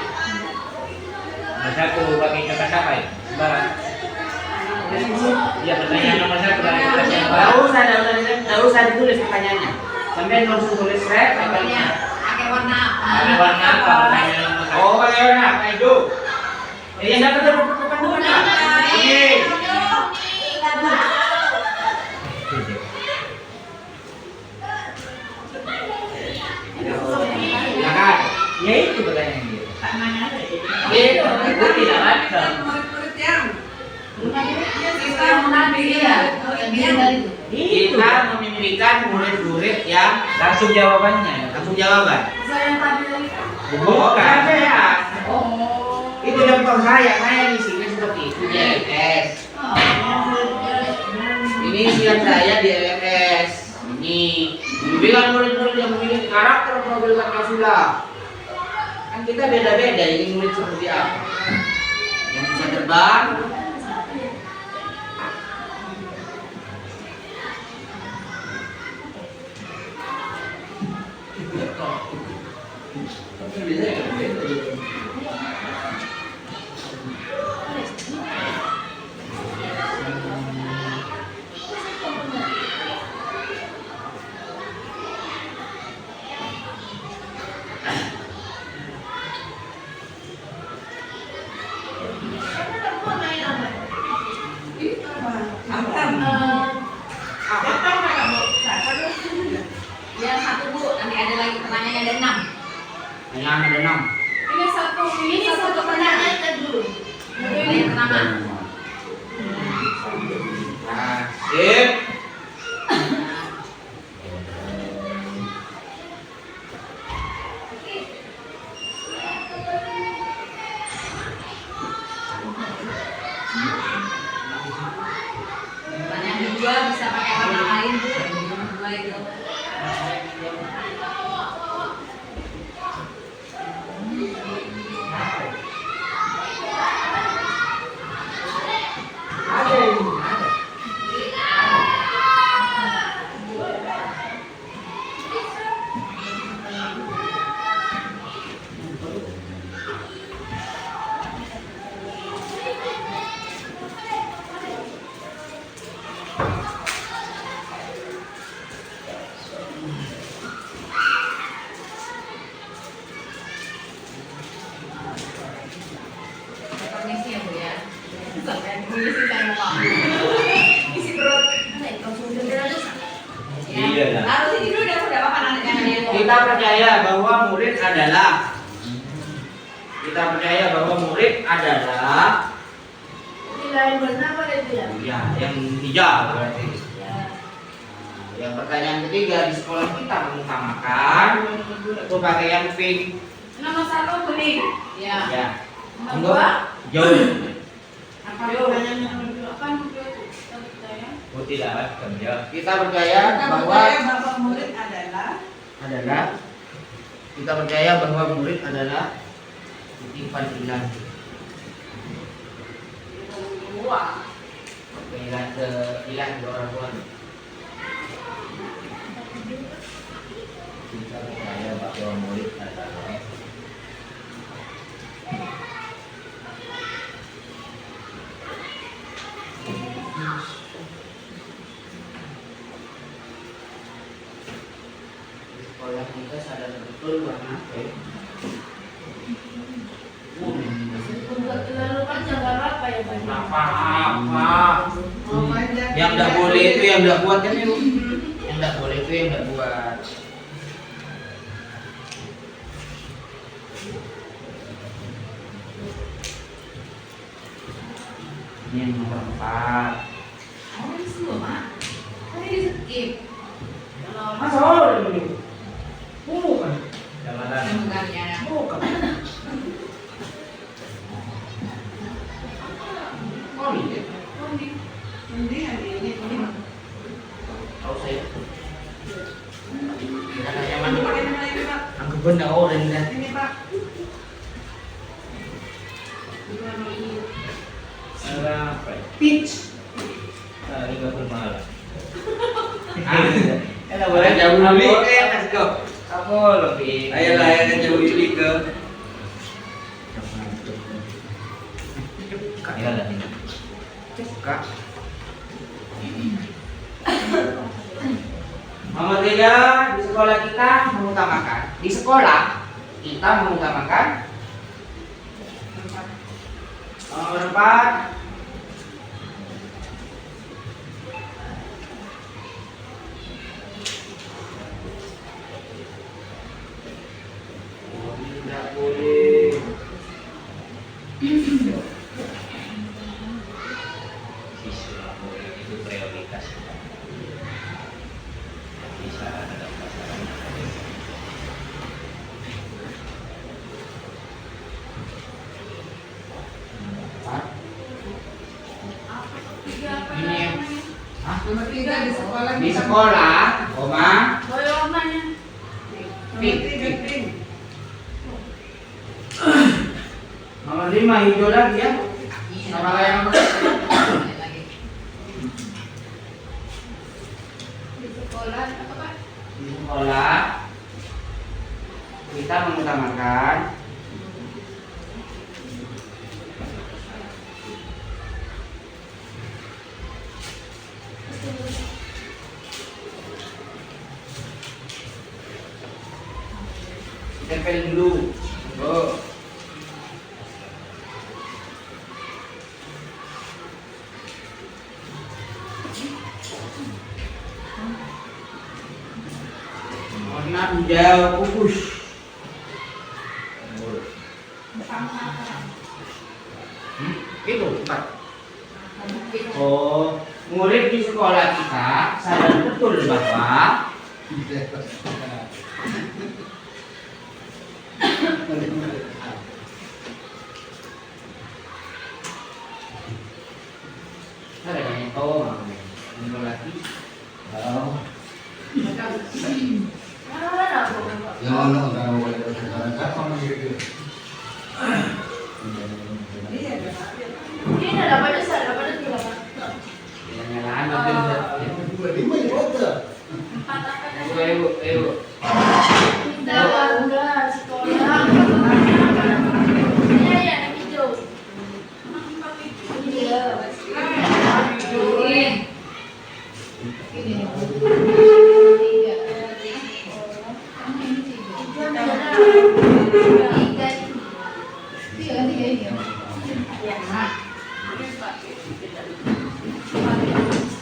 Nomor 1 pakai kata siapa ya? Sembarang. Iya, pertanyaan nomor 1 dari pertanyaan. Enggak usah ditulis pertanyaannya. Sampai langsung tulis red Contohnya, pakai warna apa? Pakai warna apa? Pertanyaan nomor 1. Oh, pakai warna apa itu? Yang dapat bukan warna. Oke. Silakan. Ya itu pertanyaan dia. Itu tidak ada. Murid-murid yang Kita mengambil ya. Kita memilihkan murid-murid yang langsung jawabannya, langsung jawaban. Bukan saya. Oh. Itu contoh saya di sini seperti itu di LMS. Ini siap saya di LMS. Ini bilang murid-murid yang memiliki karakter profil Pancasila. Kan kita beda-beda ingin murid seperti apa. Yang bisa terbang. Yang 1 Bu, nanti ada lagi pertanyaannya ada 6. Pertanyaan ada 6. Ini satu pertanyaan dulu. Yang pertama. Nah, sip. Pertanyaan kedua bisa pakai warna lain Bu. Yang kedua itu. Permisi ya Bu ya. Sampai permisi saya lupa. Isi perut. Iya, dah. Harus ini dulu udah apa nanti jangan dia. Kita percaya bahwa murid adalah ya yang hijau berarti. Yang pertanyaan ketiga di sekolah kita mengutamakan itu pakai yang pink. Nomor 1 kuning. Ya. Ya. Nomor 2 Jauh. apa Bu? Apa Bu? Putih dapat kerja. Kita percaya bahwa murid adalah kita percaya bahwa murid adalah titipan ilahi. Ilahi orang tua. Kita percaya bahwa murid adalah sekolah kita sadar betul bahwa apa yang tidak boleh itu yang tidak buat kan itu yang tidak boleh itu yang tidak buat. Ini yang nomor 4. Oh, ini semua, Mak. Tadi di skip. Masa orang ini? Bukan. Yang Jangan. bukannya. Bukan. Oh ini. Mendingan ini. Tahu saya. Karena yang Ini mana? pakai nama ini Pak. Angkat benda orang dan Ini Pak. apa? Peach. Ini nggak bermahal. Enak boleh jauh dulu. Oke, let's go. Aku lebih. Ayolah, yang jauh dulu ke. Kaya lah ini. Kak. Nomor 3 di sekolah kita mengutamakan. Di sekolah kita mengutamakan. Nomor 4 tidak boleh. Siswa itu prioritas. Bisa ada masalah. Ini hah? Nomor 3 di sekolah. Di sekolah, Oma. Nomor 3 pink. Nomor 5 hijau lagi ya. Sama kayak nomor Di sekolah apa Pak? di sekolah kita mengutamakan tempel dulu. Oh. Warna hijau pupus. Itu Pak. Oh, murid di sekolah kita sadar betul bahwa ada banyak tahu ini lagi. Oh. Yang mana orang boleh berbicara sama gitu. Iya, ada Pak. Yang nyalahan mobil. Lima di kota. Ibu, ibu.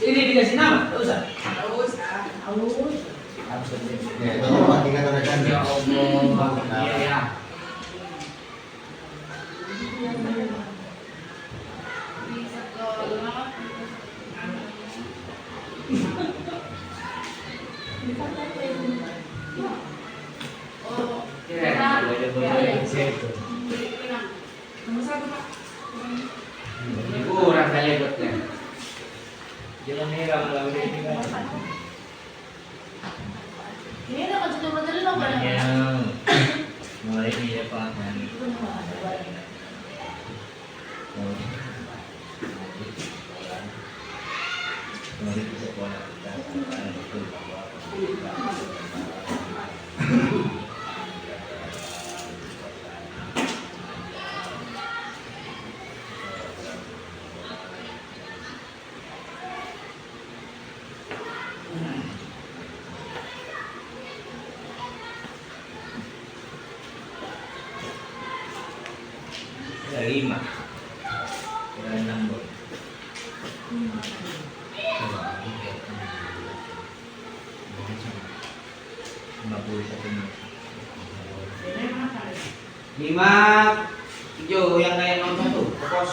Ini dikasih nama, tak usah. Terus, Ya, itu apa tingkat rekan. Ya Allah. Iya ya. nomor 1 Pak. Ibu orang saya ikutnya. Jangan heran kalau ini kan. Banyak. Mulai ini ya Pak. Mari di sekolah kita sampaikan betul bahwa pendidikan ada 5, ada 6 boy. Coba, 51 menit. 5 hijau yang kayak nomor 1 pokos.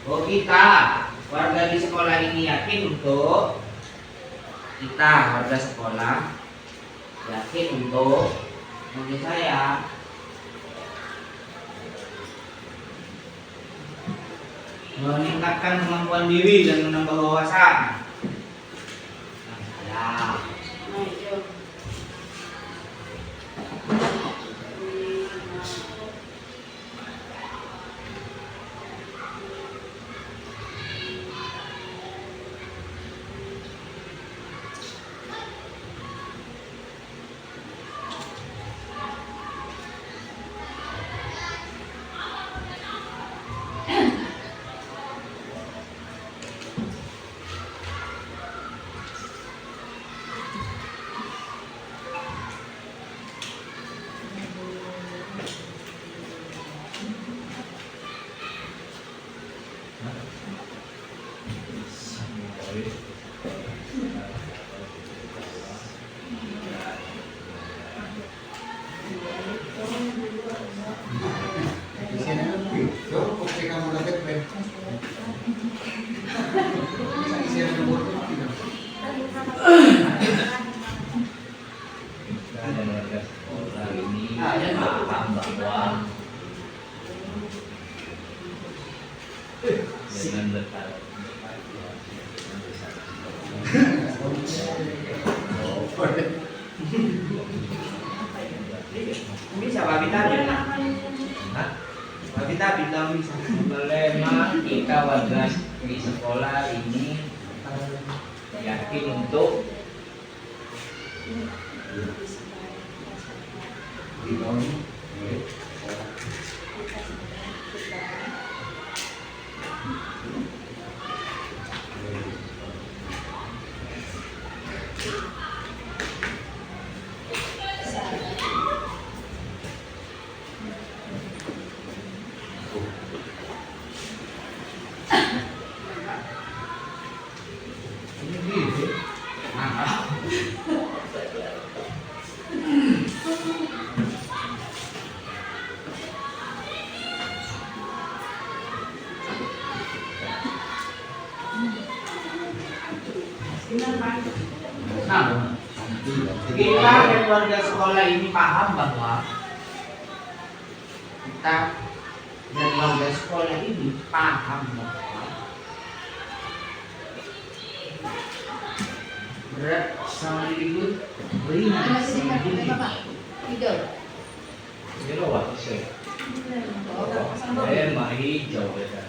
Oh kita warga di sekolah ini yakin untuk kita warga sekolah yakin untuk menurut saya meningkatkan kemampuan diri dan menambah wawasan. Ya. Di sini kan video, kopi kamu dapat Ben. Bisa isi yang nomor tidak. Dan warga sekolah ini paham bahwa dengan letak Bisa babi tadi. Hah? Babi tadi tahu bisa. Dilema kita warga di sekolah ini yakin untuk Di tahun Ini gitu. Nah, nah, kita dan warga sekolah ini paham bahwa kita dan warga sekolah ini paham bahwa berat sama ribut ringan sama budi. Tidur. ini loh waktu saya mah hijau ya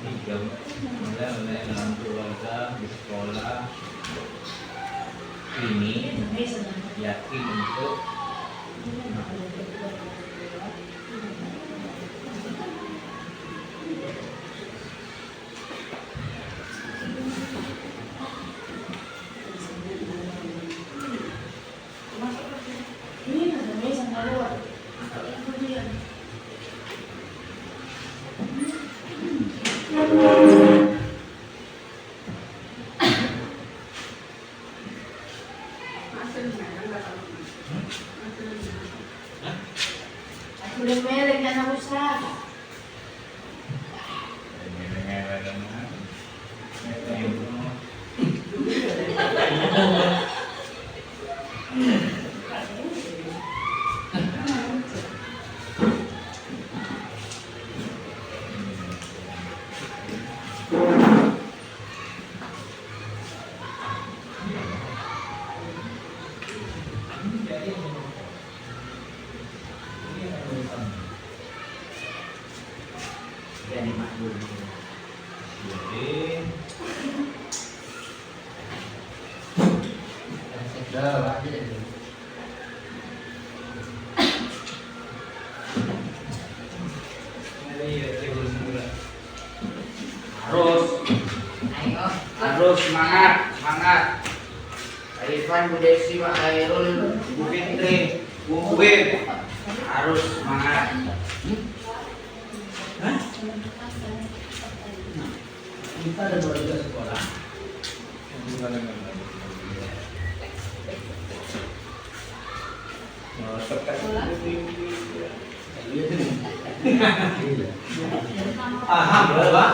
hijau mulai dalam keluarga di sekolah ini yakin untuk Udah merek jangan usah. Jadi makmur. jadi dah lagi. Harus semangat, semangat. Irfan, Bu Desi, Pak Khairul, Bu Fitri, Bu Ubin harus semangat. Kita ada warga sekolah. paham bahwa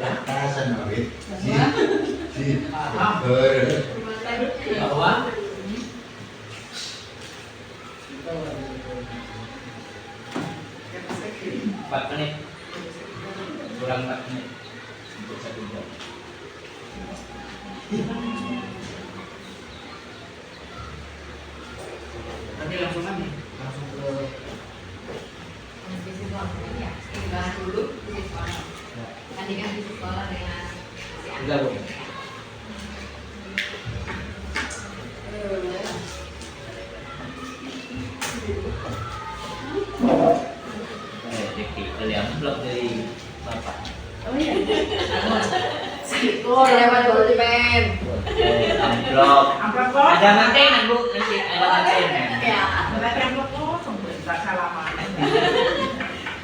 Katasan awit. Si paham ber. bahwa 4 menit. Kurang 4 menit untuk 1 jam. Nanti langsung aja, langsung ke Visi sekolah ini ya, bahas dulu visi sekolah. Bandingkan visi sekolah dengan visi anak. enggak bu. Jadi kalian blok dari bapak. Oh iya. Oh, lewat pulpen. Amplop. Amplop kok? Ada mantenan bu, nanti ada mantenan. Ya, Berarti amplop kosong, Bu. Tak salaman.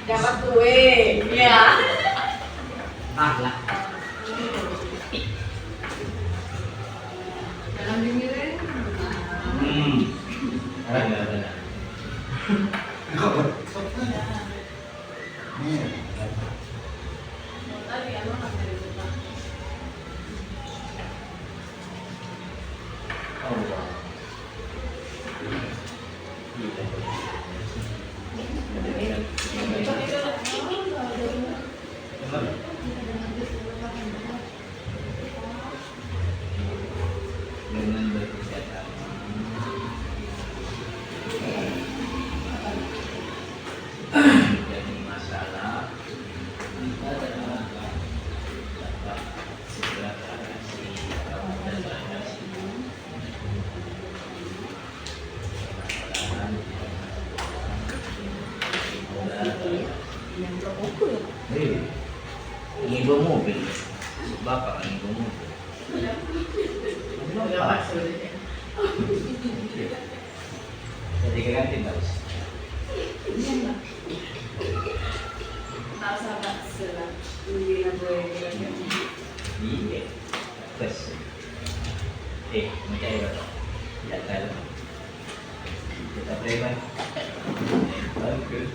dapat kue. Ya. Ah lah. Dalam diri. Ada. Nih. Dengan berkesehatan. Jadi masalah kita dapat segera teratasi atau mudah teratasi. Ini bawa mobil, bapak ini bawa mobil. Jadi ganti terus. Iya, terus. Macam apa? Tidak tahu. Kita preman. Bagus.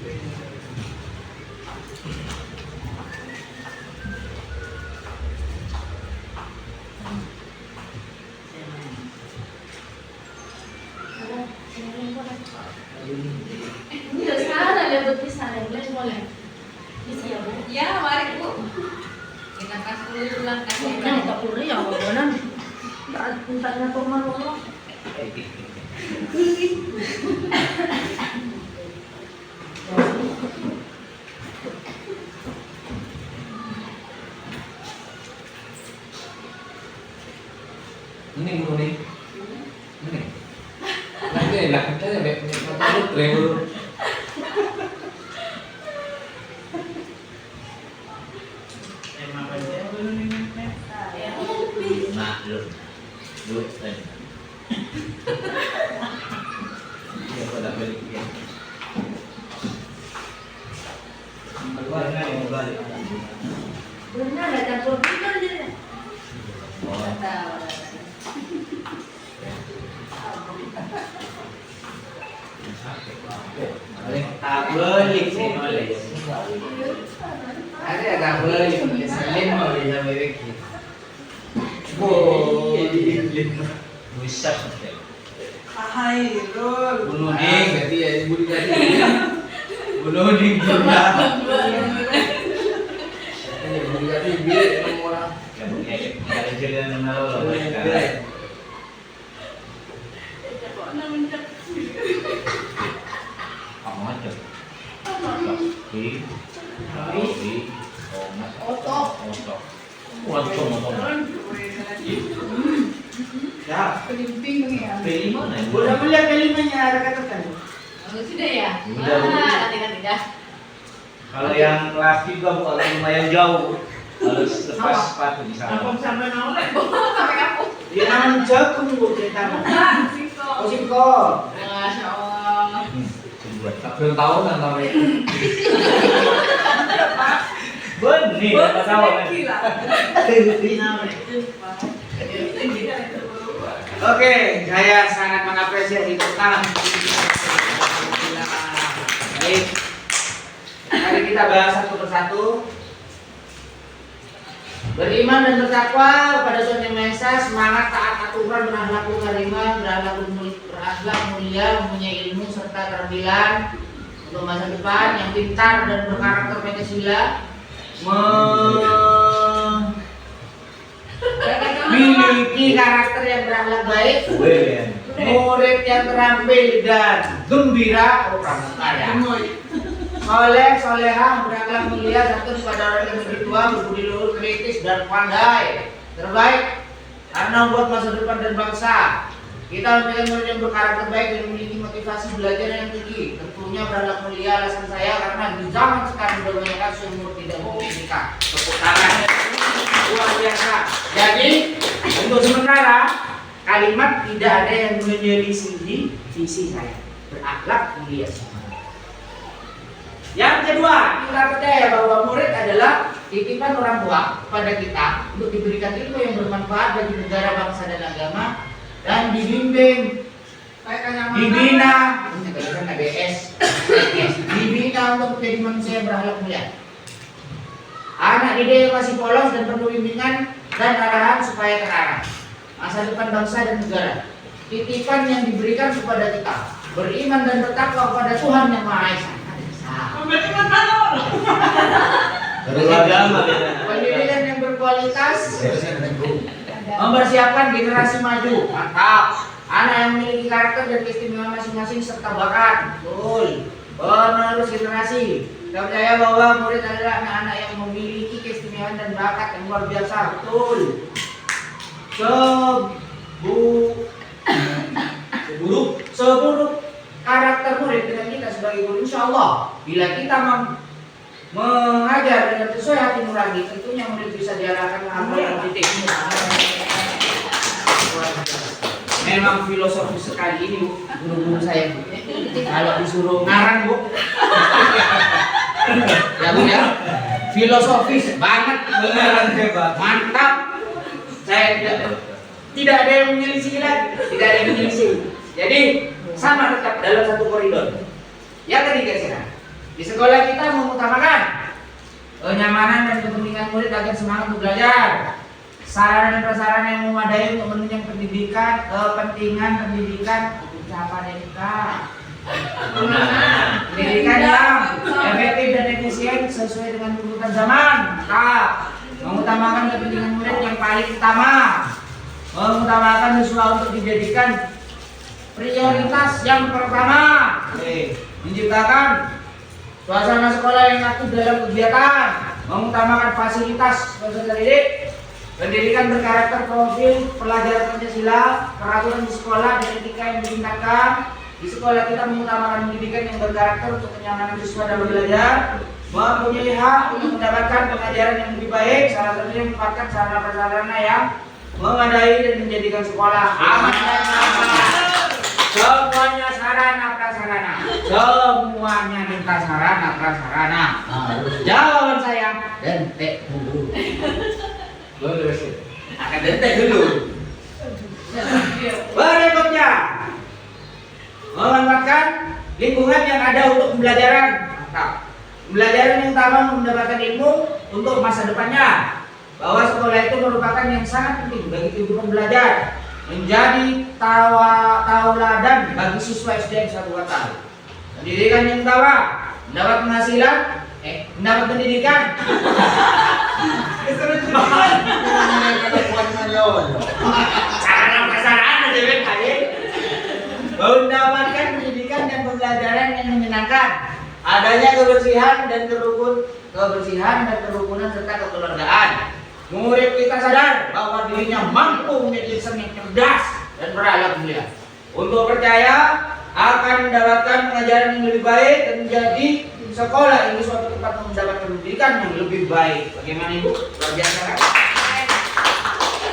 Ini udah sekarang ada berpisah ya, boleh? Bisa ya, Bu? Ya, mari Bu. Kita kasih dulu pulang kasih. Yang tak perlu ya, bawanan. Tanya kok malu loh. Ini bu nih. Ini. Nanti lah kita ya mau travel. Maklum. Duit kan. Ya pada balik ya. Keluar kan yang balik. Benar ada campur juga dia. Oh, tak balik sih oleh. Ada tak boleh, Senin mau bisa balik. Busak. Hai, Rul. Bunuh ding, jadi ya ibu tadi. Bunuh di juga. Ibu tadi biar orang. Ada jalan nalo. Kamu aja. Di. Otok. Waduh, motor. Ya, Pelimping ya. Pilih mana? udah melihat kelimanya ada katakan. Oh, sudah ya? Sudah, Bu. Nanti dah. Kalau yang kelas 3 bu, kalau lumayan jauh harus lepas sepatu di sana. Apa sampai nolak? Sampai kamu. Dia namanya jagung bu cerita. Oh singko. Masya Allah. Belum tahu kan namanya. Benih, apa tahu kan? Oke, saya sangat mengapresiasi tangan. Baik, mari kita bahas satu persatu. Beriman dan bertakwa kepada Tuhan Yang Maha Esa, semangat taat aturan, berakhlak karimah, berakhlak mulia, mempunyai ilmu serta serta keterampilan untuk masa depan, yang pintar dan berkarakter Pancasila, memiliki karakter yang berakhlak baik, murid yang terampil dan gembira, soleha, berakhlak mulia, santun pada orang yang lebih tua, berbudi luhur, kritis dan pandai, terbaik karena buat masa depan dan bangsa. Kita memiliki murid yang berkarakter baik dan memiliki motivasi belajar yang tinggi. Tentunya berakhlak mulia alasan saya karena di zaman sekarang sudah banyak kasus yang murid tidak mau menikah. Tepuk tangan. Luar biasa. Jadi untuk sementara kalimat tidak ada yang menyelisihi visi saya. Berakhlak mulia. Yang kedua, kita percaya bahwa murid adalah titipan orang tua kepada kita untuk diberikan ilmu yang bermanfaat bagi negara, bangsa dan agama, dan dibimbing, dibina, dibina untuk menjadi manusia yang berakhlak mulia. Anak didik yang masih polos dan perlu bimbingan dan arahan supaya terarah. Masa depan bangsa dan negara, titipan yang diberikan kepada kita, beriman dan bertakwa kepada Tuhan Yang Maha Esa. Pendidikan yang berkualitas, mempersiapkan generasi maju. Mantap. Anak yang memiliki karakter dan keistimewaan masing-masing serta bakat. Betul. Penerus generasi. Kita percaya bahwa murid adalah anak-anak yang memiliki keistimewaan dan bakat yang luar biasa. Betul. Seburuk karakter murid dengan kita sebagai guru, insya Allah bila kita mengajar dengan sesuai hati nurani, tentunya murid bisa diarahkan ke hal yang titik. Memang filosofis sekali ini Bu, guru-guru saya Bu. Kalau disuruh ngarang Bu, ya Bu ya, filosofis banget, mantap. Saya tidak ada yang menyelisih lagi, tidak ada yang menyelisih. Jadi sama tetap dalam satu koridor. Yang ketiga sekarang, di sekolah kita mengutamakan kenyamanan dan kepentingan murid agar semangat untuk belajar. Sarana dan prasarana yang memadai untuk menunjang pendidikan, kepentingan pendidikan, apa pendidikan yang efektif dan efisien sesuai dengan tuntutan zaman. Mengutamakan kepentingan murid yang paling utama, mengutamakan siswa untuk dijadikan prioritas yang pertama. Menciptakan suasana sekolah yang aktif dalam kegiatan, mengutamakan fasilitas peserta didik, pendidikan berkarakter profil pelajaran Pancasila, peraturan di sekolah dan etika yang ditingkatkan. Di sekolah kita mengutamakan pendidikan yang berkarakter untuk kenyamanan siswa dalam belajar, mempunyai hak untuk mendapatkan pengajaran yang lebih baik, salah satunya menempatkan sarana-prasarana yang memadai dan menjadikan sekolah aman dan nyaman. Semuanya sarana prasarana, semuanya minta sarana prasarana. Jawaban saya dentek dulu. Akan dentek dulu. Berikutnya, memanfaatkan lingkungan yang ada untuk pembelajaran. Pembelajaran yang utama mendapatkan ilmu untuk masa depannya. Bahwa sekolah itu merupakan yang sangat penting bagi kehidupan belajar, menjadi tauladan bagi siswa SD yang 1 tahun. Pendidikan yang utama, mendapat penghasilan, mendapat pendidikan. Sarana prasarana jadi kali. Mendapatkan pendidikan dan pembelajaran yang menyenangkan, adanya kebersihan dan kerukunan serta kekeluargaan. Murid kita sadar bahwa dirinya mampu menjadi insan yang cerdas dan berakhlak mulia. Untuk percaya akan mendapatkan pengajaran yang lebih baik dan menjadi sekolah ini suatu tempat mendapatkan pendidikan yang lebih baik. Bagaimana Ibu? Luar biasa kan?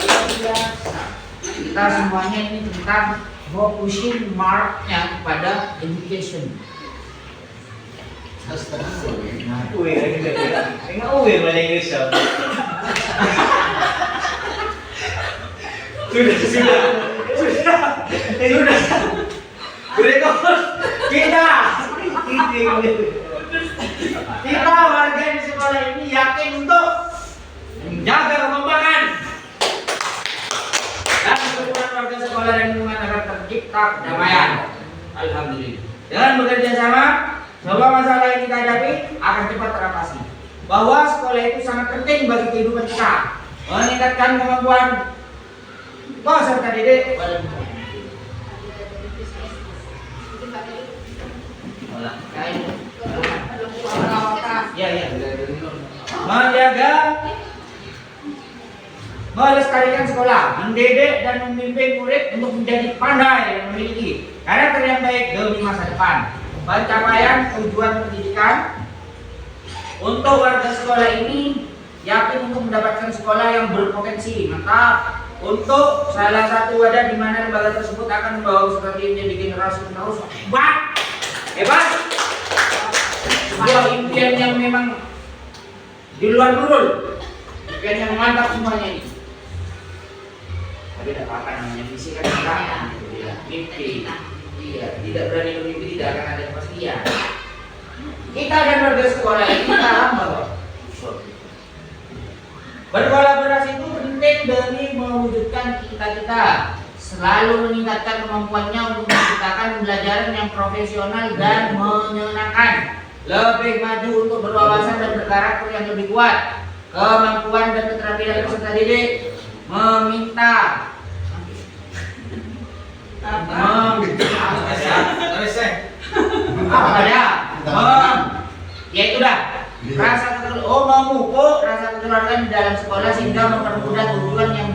Luar biasa. Kita semuanya ini tentang focusing marknya kepada education. Uwi, enggak uwi bahasa Inggris ya. Sudah. Berikut kita warga di sekolah ini yakin untuk menjaga kekompakan dan kerukunan warga sekolah dan lingkungan agar tercipta kedamaian. Alhamdulillah. Dengan bekerja sama, semua masalah yang kita hadapi akan cepat teratasi. Bahwa sekolah itu sangat penting bagi kehidupan kita, meningkatkan kemampuan peserta didik pada menjaga, melestarikan sekolah, mendidik dan memimpin murid untuk menjadi pandai dan memiliki karakter yang baik demi masa depan. Pencapaian tujuan pendidikan untuk warga sekolah ini yakin untuk mendapatkan sekolah yang berpotensi mantap untuk salah satu wadah di mana lembaga tersebut akan membawa peserta menjadi generasi penerus hebat, sebuah impian yang memang di luar nurul, impian yang mantap semuanya ini. Tapi tidak apa-apa, namanya misi kan mimpi. Iya, tidak berani bermimpi tidak akan ada kepastian. Kita dan warga sekolah ini paham bahwa berkolaborasi itu penting demi mewujudkan cita-cita, selalu meningkatkan kemampuannya untuk menciptakan pembelajaran yang profesional dan menyenangkan, lebih maju untuk berwawasan dan berkarakter yang lebih kuat, kemampuan dan keterampilan peserta didik, meminta ya itu dah rasa memupuk rasa kekeluargaan di dalam sekolah sehingga mempermudah tujuan yang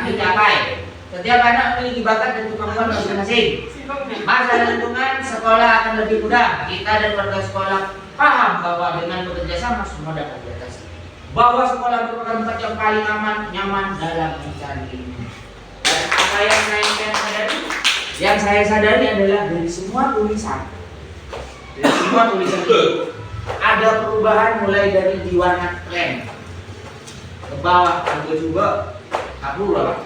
dicapai. Setiap anak memiliki bakat dan kemampuan masing-masing. Masalah lingkungan sekolah akan lebih mudah. Kita dan warga sekolah paham bahwa dengan bekerja sama semua dapat diatasi. Bahwa sekolah merupakan tempat yang paling aman, nyaman dalam mencari ilmu. Dan apa yang saya sadari adalah dari semua tulisan itu ada perubahan mulai dari diwarna krem ke bawah, coba kabur apa?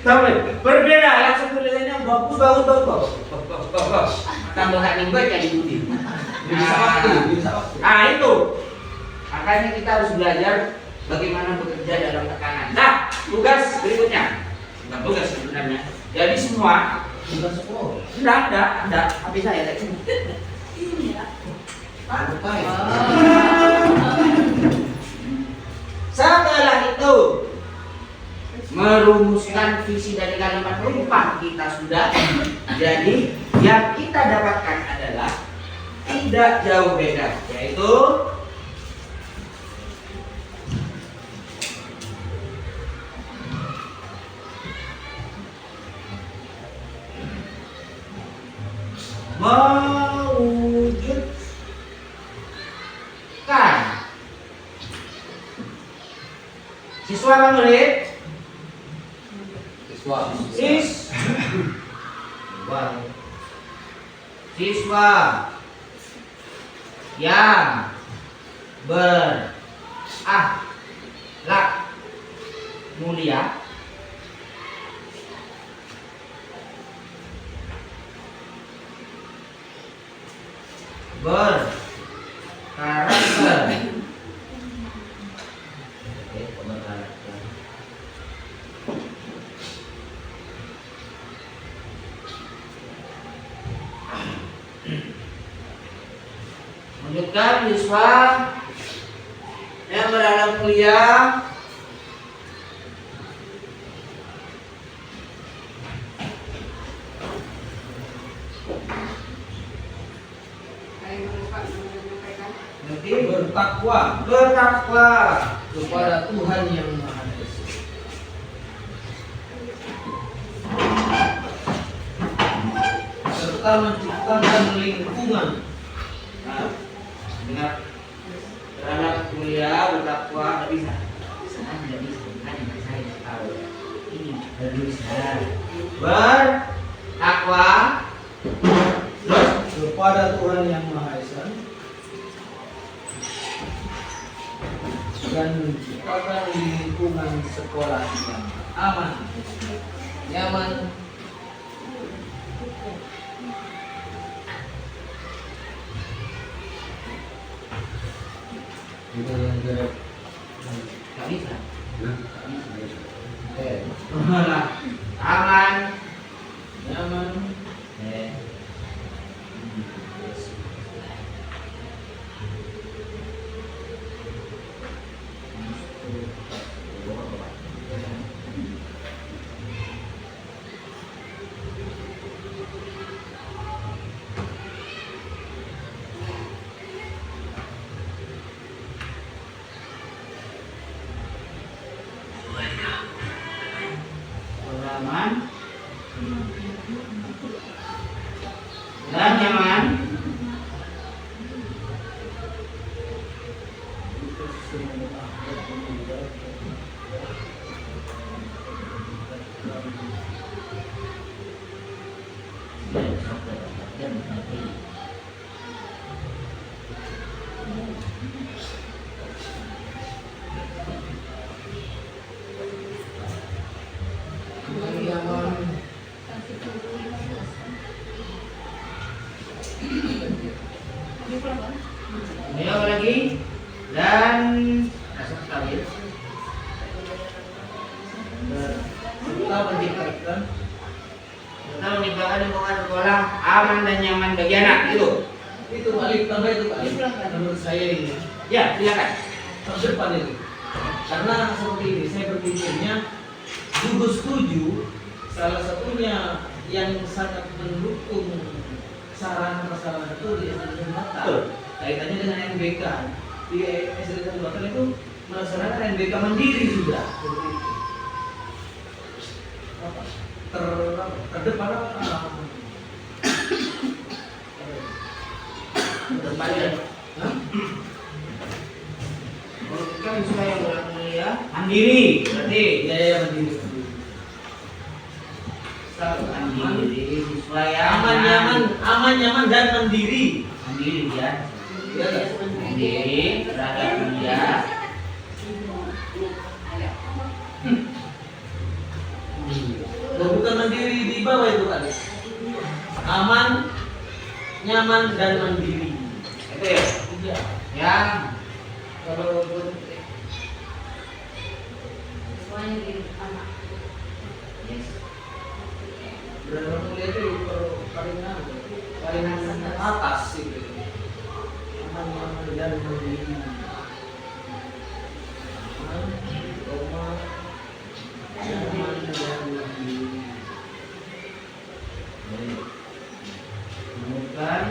Sampai berbeda langsung tulisannya bagus. Tambah hak nih jadi budi. Nah itu makanya kita harus belajar bagaimana bekerja dalam tekanan. Nah tugas berikutnya, bukan tugas sebenarnya. Jadi semua tugas sekolah. Enggak. Tapi saya tak ini. Setelah itu merumuskan visi dari kalimat perumpah kita sudah. Jadi yang kita dapatkan adalah tidak jauh beda, yaitu mewujudkan siswa murid siswa yang berakhlak mulia, berkarakter, menunjukkan siswa yang berakhlak mulia bertakwa kepada Tuhan yang Maha Esa, serta menciptakan lingkungan dengan berakhlak mulia, bertakwa. Tidak bisa, saya tahu ini bisa bertakwa kepada Tuhan yang Maha Esa dan menciptakan lingkungan sekolah yang aman, nyaman, tak bisa. Aman, nyaman, Ayo lagi dan rasa kawin. Kita menciptakan lingkungan sekolah aman dan nyaman bagi anak itu. Itu balik tambah itu balik. Menurut saya ini. Ya, silakan. Terdepan itu. Karena seperti ini saya berpikirnya gugus tujuh salah satunya yang sangat mendukung sarana-sarana itu di SD Batal kaitannya dengan NBK di SD Batal itu melaksanakan NBK mandiri sudah seperti itu. Apa? Terdepan apa? Terdepan ya. Hah? Kan supaya orang mulia mandiri berarti Ya mandiri. mandiri siswa Aman nyaman dan mandiri. mandiri ya. Iya kan? Mandiri terhadap mulia. Loh, bukan mandiri di bawah itu kan? Aman, nyaman dan mandiri. Itu ya. Iya. Yang kalau Semuanya di anak. yes. Berapa mulia itu paling atas sih. Aman, nyaman dan mandiri. Aman, nyaman dan mandiri. Bukan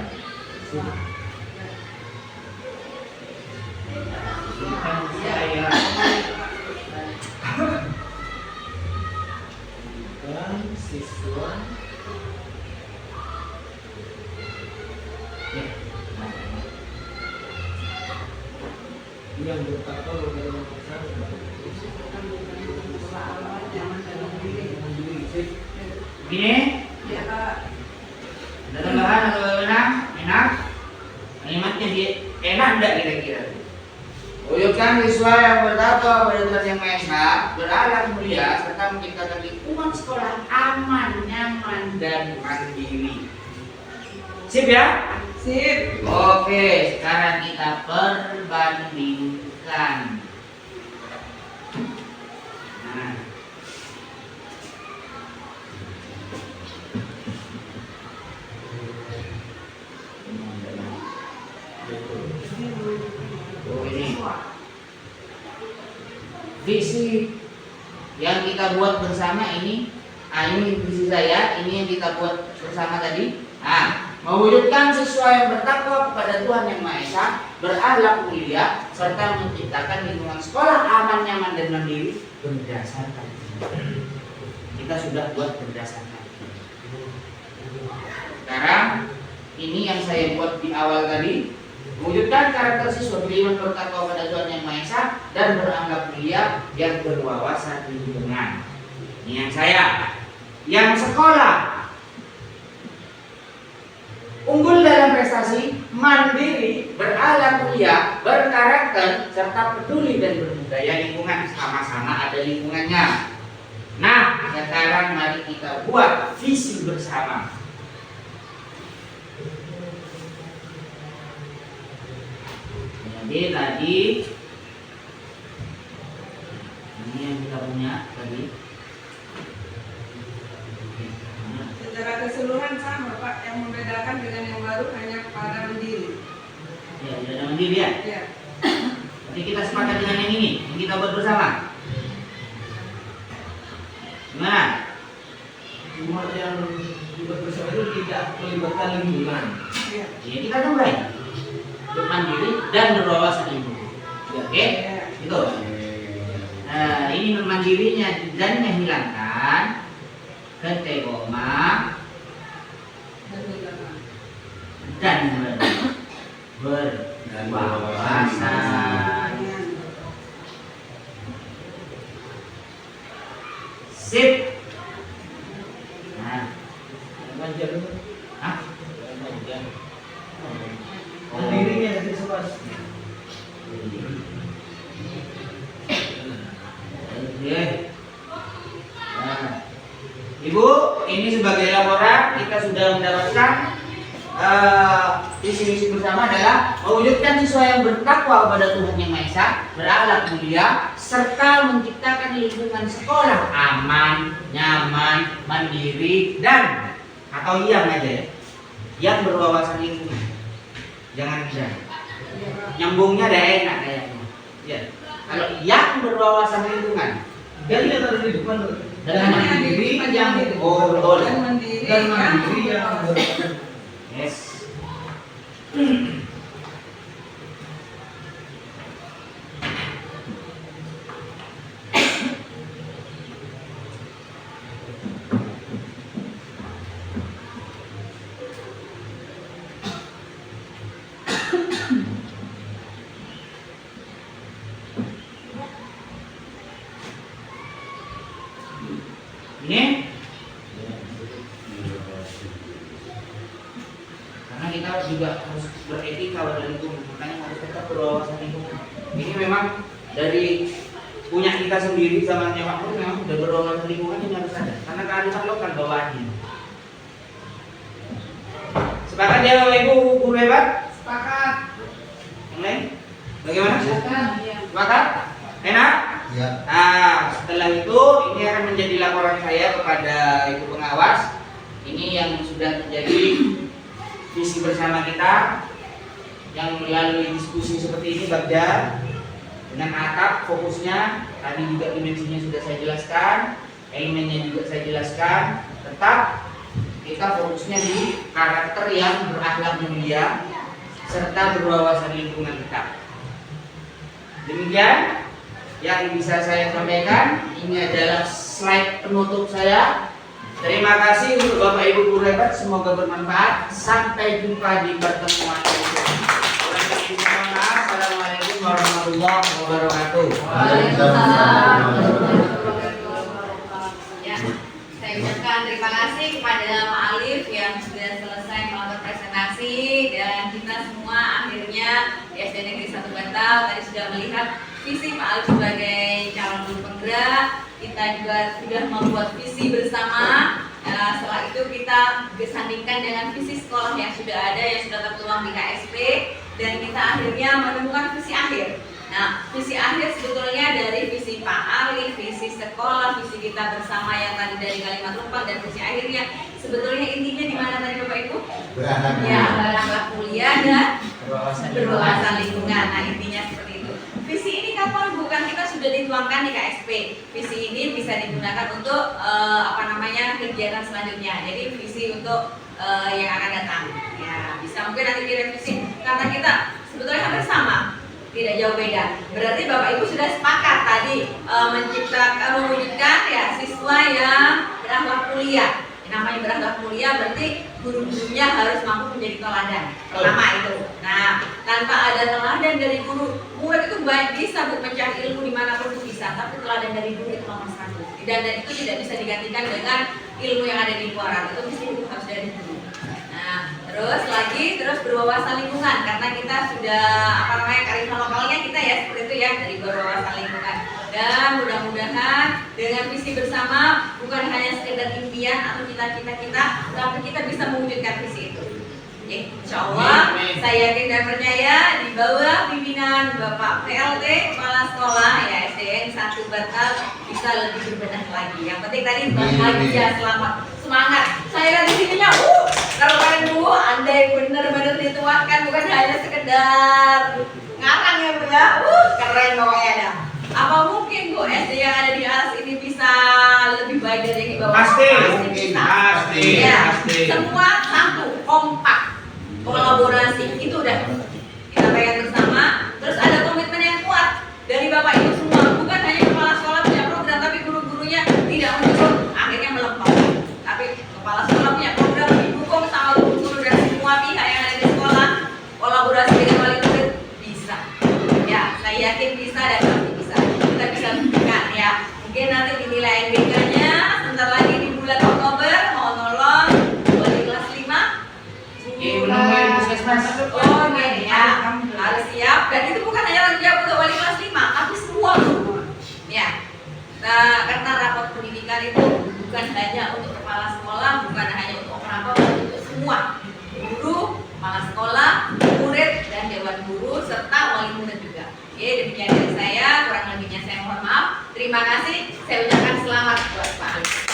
saya Dan siswa ya. yang bertakwa kepada masyarakat. Gini, Ya Kak. ada tambahan atau enak? Kalimatnya dia enak enggak kira-kira? Wujudkan siswa yang bertakwa pada Tuhan Yang Maha Esa, berakhlak mulia, serta menciptakan lingkungan sekolah aman, nyaman, dan mandiri. Sip ya? Sip. Oke, sekarang kita perbandingkan. Nah. Oh, ini visi yang kita buat bersama ini. Ini visi saya, ini yang kita buat bersama tadi. Mewujudkan siswa yang bertakwa kepada Tuhan Yang Maha Esa, berakhlak mulia, serta menciptakan lingkungan sekolah aman, nyaman, dan mandiri berdasarkan. Kita sudah buat berdasarkan. Sekarang ini yang saya buat di awal tadi. Mewujudkan karakter siswa beriman bertakwa pada Tuhan Yang Maha Esa dan beranggap mulia yang berwawasan lingkungan. Ini yang saya. Yang sekolah unggul dalam prestasi, mandiri, berakhlak mulia, berkarakter, serta peduli dan berbudaya lingkungan. Sama-sama ada lingkungannya. Nah, sekarang mari kita buat visi bersama. Jadi tadi ini yang kita punya tadi. Secara keseluruhan sama Pak, yang membedakan dengan yang baru hanya pada mandiri. Ya, sudah mandiri ya. Ya. Jadi kita sepakat dengan yang ini, yang kita buat bersama. Gimana? Cuma yang dibuat bersama itu tidak melibatkan lingkungan. Ya. Ya kita coba mandiri dan berwawasan lingkungan. Oke? Ya. Itu. Nah, ini mandirinya dan hilangkan ketegoma dan berwawasan. Sip. Nah, Ngajar Hah? Mandirinya dari sepas. Oke. Nah, Ibu, ini sebagai laporan kita sudah mendapatkan visi-misi bersama adalah mewujudkan siswa yang bertakwa kepada Tuhan Yang Maha Esa, berakhlak mulia, serta menciptakan lingkungan sekolah aman, nyaman, mandiri, dan atau yang aja ya, yang berwawasan lingkungan. Jangan bisa. Nyambungnya ada enak kayaknya. Ya. Kalau yang berwawasan lingkungan, Dan yang ada di depan dan mandiri yang betul. Dan mandiri dan mandiri yang berwawasan. Yes. Ini karena kita juga harus beretika pada lingkungan, makanya harus tetap berwawasan lingkungan. Ini memang dari punya kita sendiri sama nyawa pun memang udah berwawasan lingkungan, ini harus ada karena kearifan lokal bawaannya. Sepakat ya Bapak Ibu guru hebat? Sepakat. Yang lain? Bagaimana? Iya. Sepakat? Enak? Ya. Nah, setelah itu ini akan menjadi laporan saya kepada Ibu pengawas. Ini yang sudah menjadi visi bersama kita yang melalui diskusi seperti ini Bagja dengan atap fokusnya tadi juga dimensinya sudah saya jelaskan, elemennya juga saya jelaskan. Tetap kita fokusnya di karakter yang berakhlak mulia serta berwawasan lingkungan tetap. Demikian yang bisa saya sampaikan. Ini adalah slide penutup saya. Terima kasih untuk Bapak Ibu guru hebat, semoga bermanfaat. Sampai jumpa di pertemuan berikutnya. Assalamualaikum warahmatullahi wabarakatuh. Ya, saya ucapkan terima kasih kepada Pak Alif yang sudah selesai melakukan presentasi, dan kita semua akhirnya di SD Negeri 1 Batal tadi sudah melihat visi Pak Alif sebagai calon guru penggerak. Kita juga sudah membuat visi bersama. Setelah itu kita bersandingkan dengan visi sekolah yang sudah ada, yang sudah tertuang di KSP, dan kita akhirnya menemukan visi akhir. Nah, visi akhir sebetulnya dari visi Pak Ali, visi sekolah, visi kita bersama yang tadi dari kalimat lupa, dan visi akhirnya sebetulnya intinya di mana tadi Bapak Ibu? Berakhlak Ya, mulia. berakhlak mulia dan berwawasan lingkungan. Nah, intinya seperti itu. Visi ini kapan? Bukan kita sudah dituangkan di KSP. Visi ini bisa digunakan untuk kegiatan selanjutnya. Jadi visi untuk yang akan datang. Ya, bisa mungkin nanti direvisi karena kita sebetulnya hampir sama, tidak jauh beda. Berarti Bapak Ibu sudah sepakat tadi mewujudkan ya siswa yang berakhlak mulia. Namanya berakhlak mulia berarti guru-gurunya harus mampu menjadi teladan. Pertama itu. Nah, tanpa ada teladan dari guru, murid itu bisa mencari ilmu dimanapun itu bisa, tapi teladan dari guru itu nomor 1. Dan itu tidak bisa digantikan dengan ilmu yang ada di luar. Itu mesti itu harus dari guru. Nah, terus berwawasan lingkungan karena kita sudah kearifan lokalnya kita ya seperti itu ya, dari berwawasan lingkungan. Dan mudah-mudahan dengan visi bersama bukan hanya sekedar impian atau cita-cita kita, tapi kita bisa mewujudkan visi itu. Oke, insya Allah saya yakin dan percaya di bawah pimpinan Bapak PLT Kepala Sekolah ya SDN 1 Batal bisa lebih berbenah lagi. Yang penting tadi bahagia, selamat, semangat. Saya lihat di sininya, kalau kalian Bu, andai benar-benar dituangkan bukan hanya sekedar ngarang ya Bu ya, keren pokoknya ada. Apa mungkin Bu SD yang ada di atas ini bisa lebih baik dari yang di bawah? Pasti, bisa. pasti, Ya, pasti. semua satu, kompak, kolaborasi itu udah kita pegang bersama. Terus ada komitmen yang kuat dari Bapak Ibu semua, bukan hanya kepala sekolah punya program, tapi guru-gurunya tidak menyusun, akhirnya melempar. Tapi kepala sekolah punya program didukung sama guru-guru dan semua pihak yang ada di sekolah, kolaborasi dengan wali murid bisa. Ya, saya yakin bisa dan pasti bisa. Kita bisa buktikan ya. Mungkin nanti dinilai NBK-nya sebentar lagi di bulan Oktober, mau nolong wali kelas 5 Oh, gini ya, harus siap. Dan itu bukan hanya tanggung jawab untuk wali kelas 5, tapi semua guru. Ya. Nah, karena rapat pendidikan itu bukan hanya untuk kepala sekolah, bukan hanya untuk operator, tapi untuk semua guru, kepala sekolah, murid, dan dewan guru serta wali murid juga. Oke, demikian dari saya. Kurang lebihnya saya mohon maaf. Terima kasih. Saya ucapkan selamat buat Pak.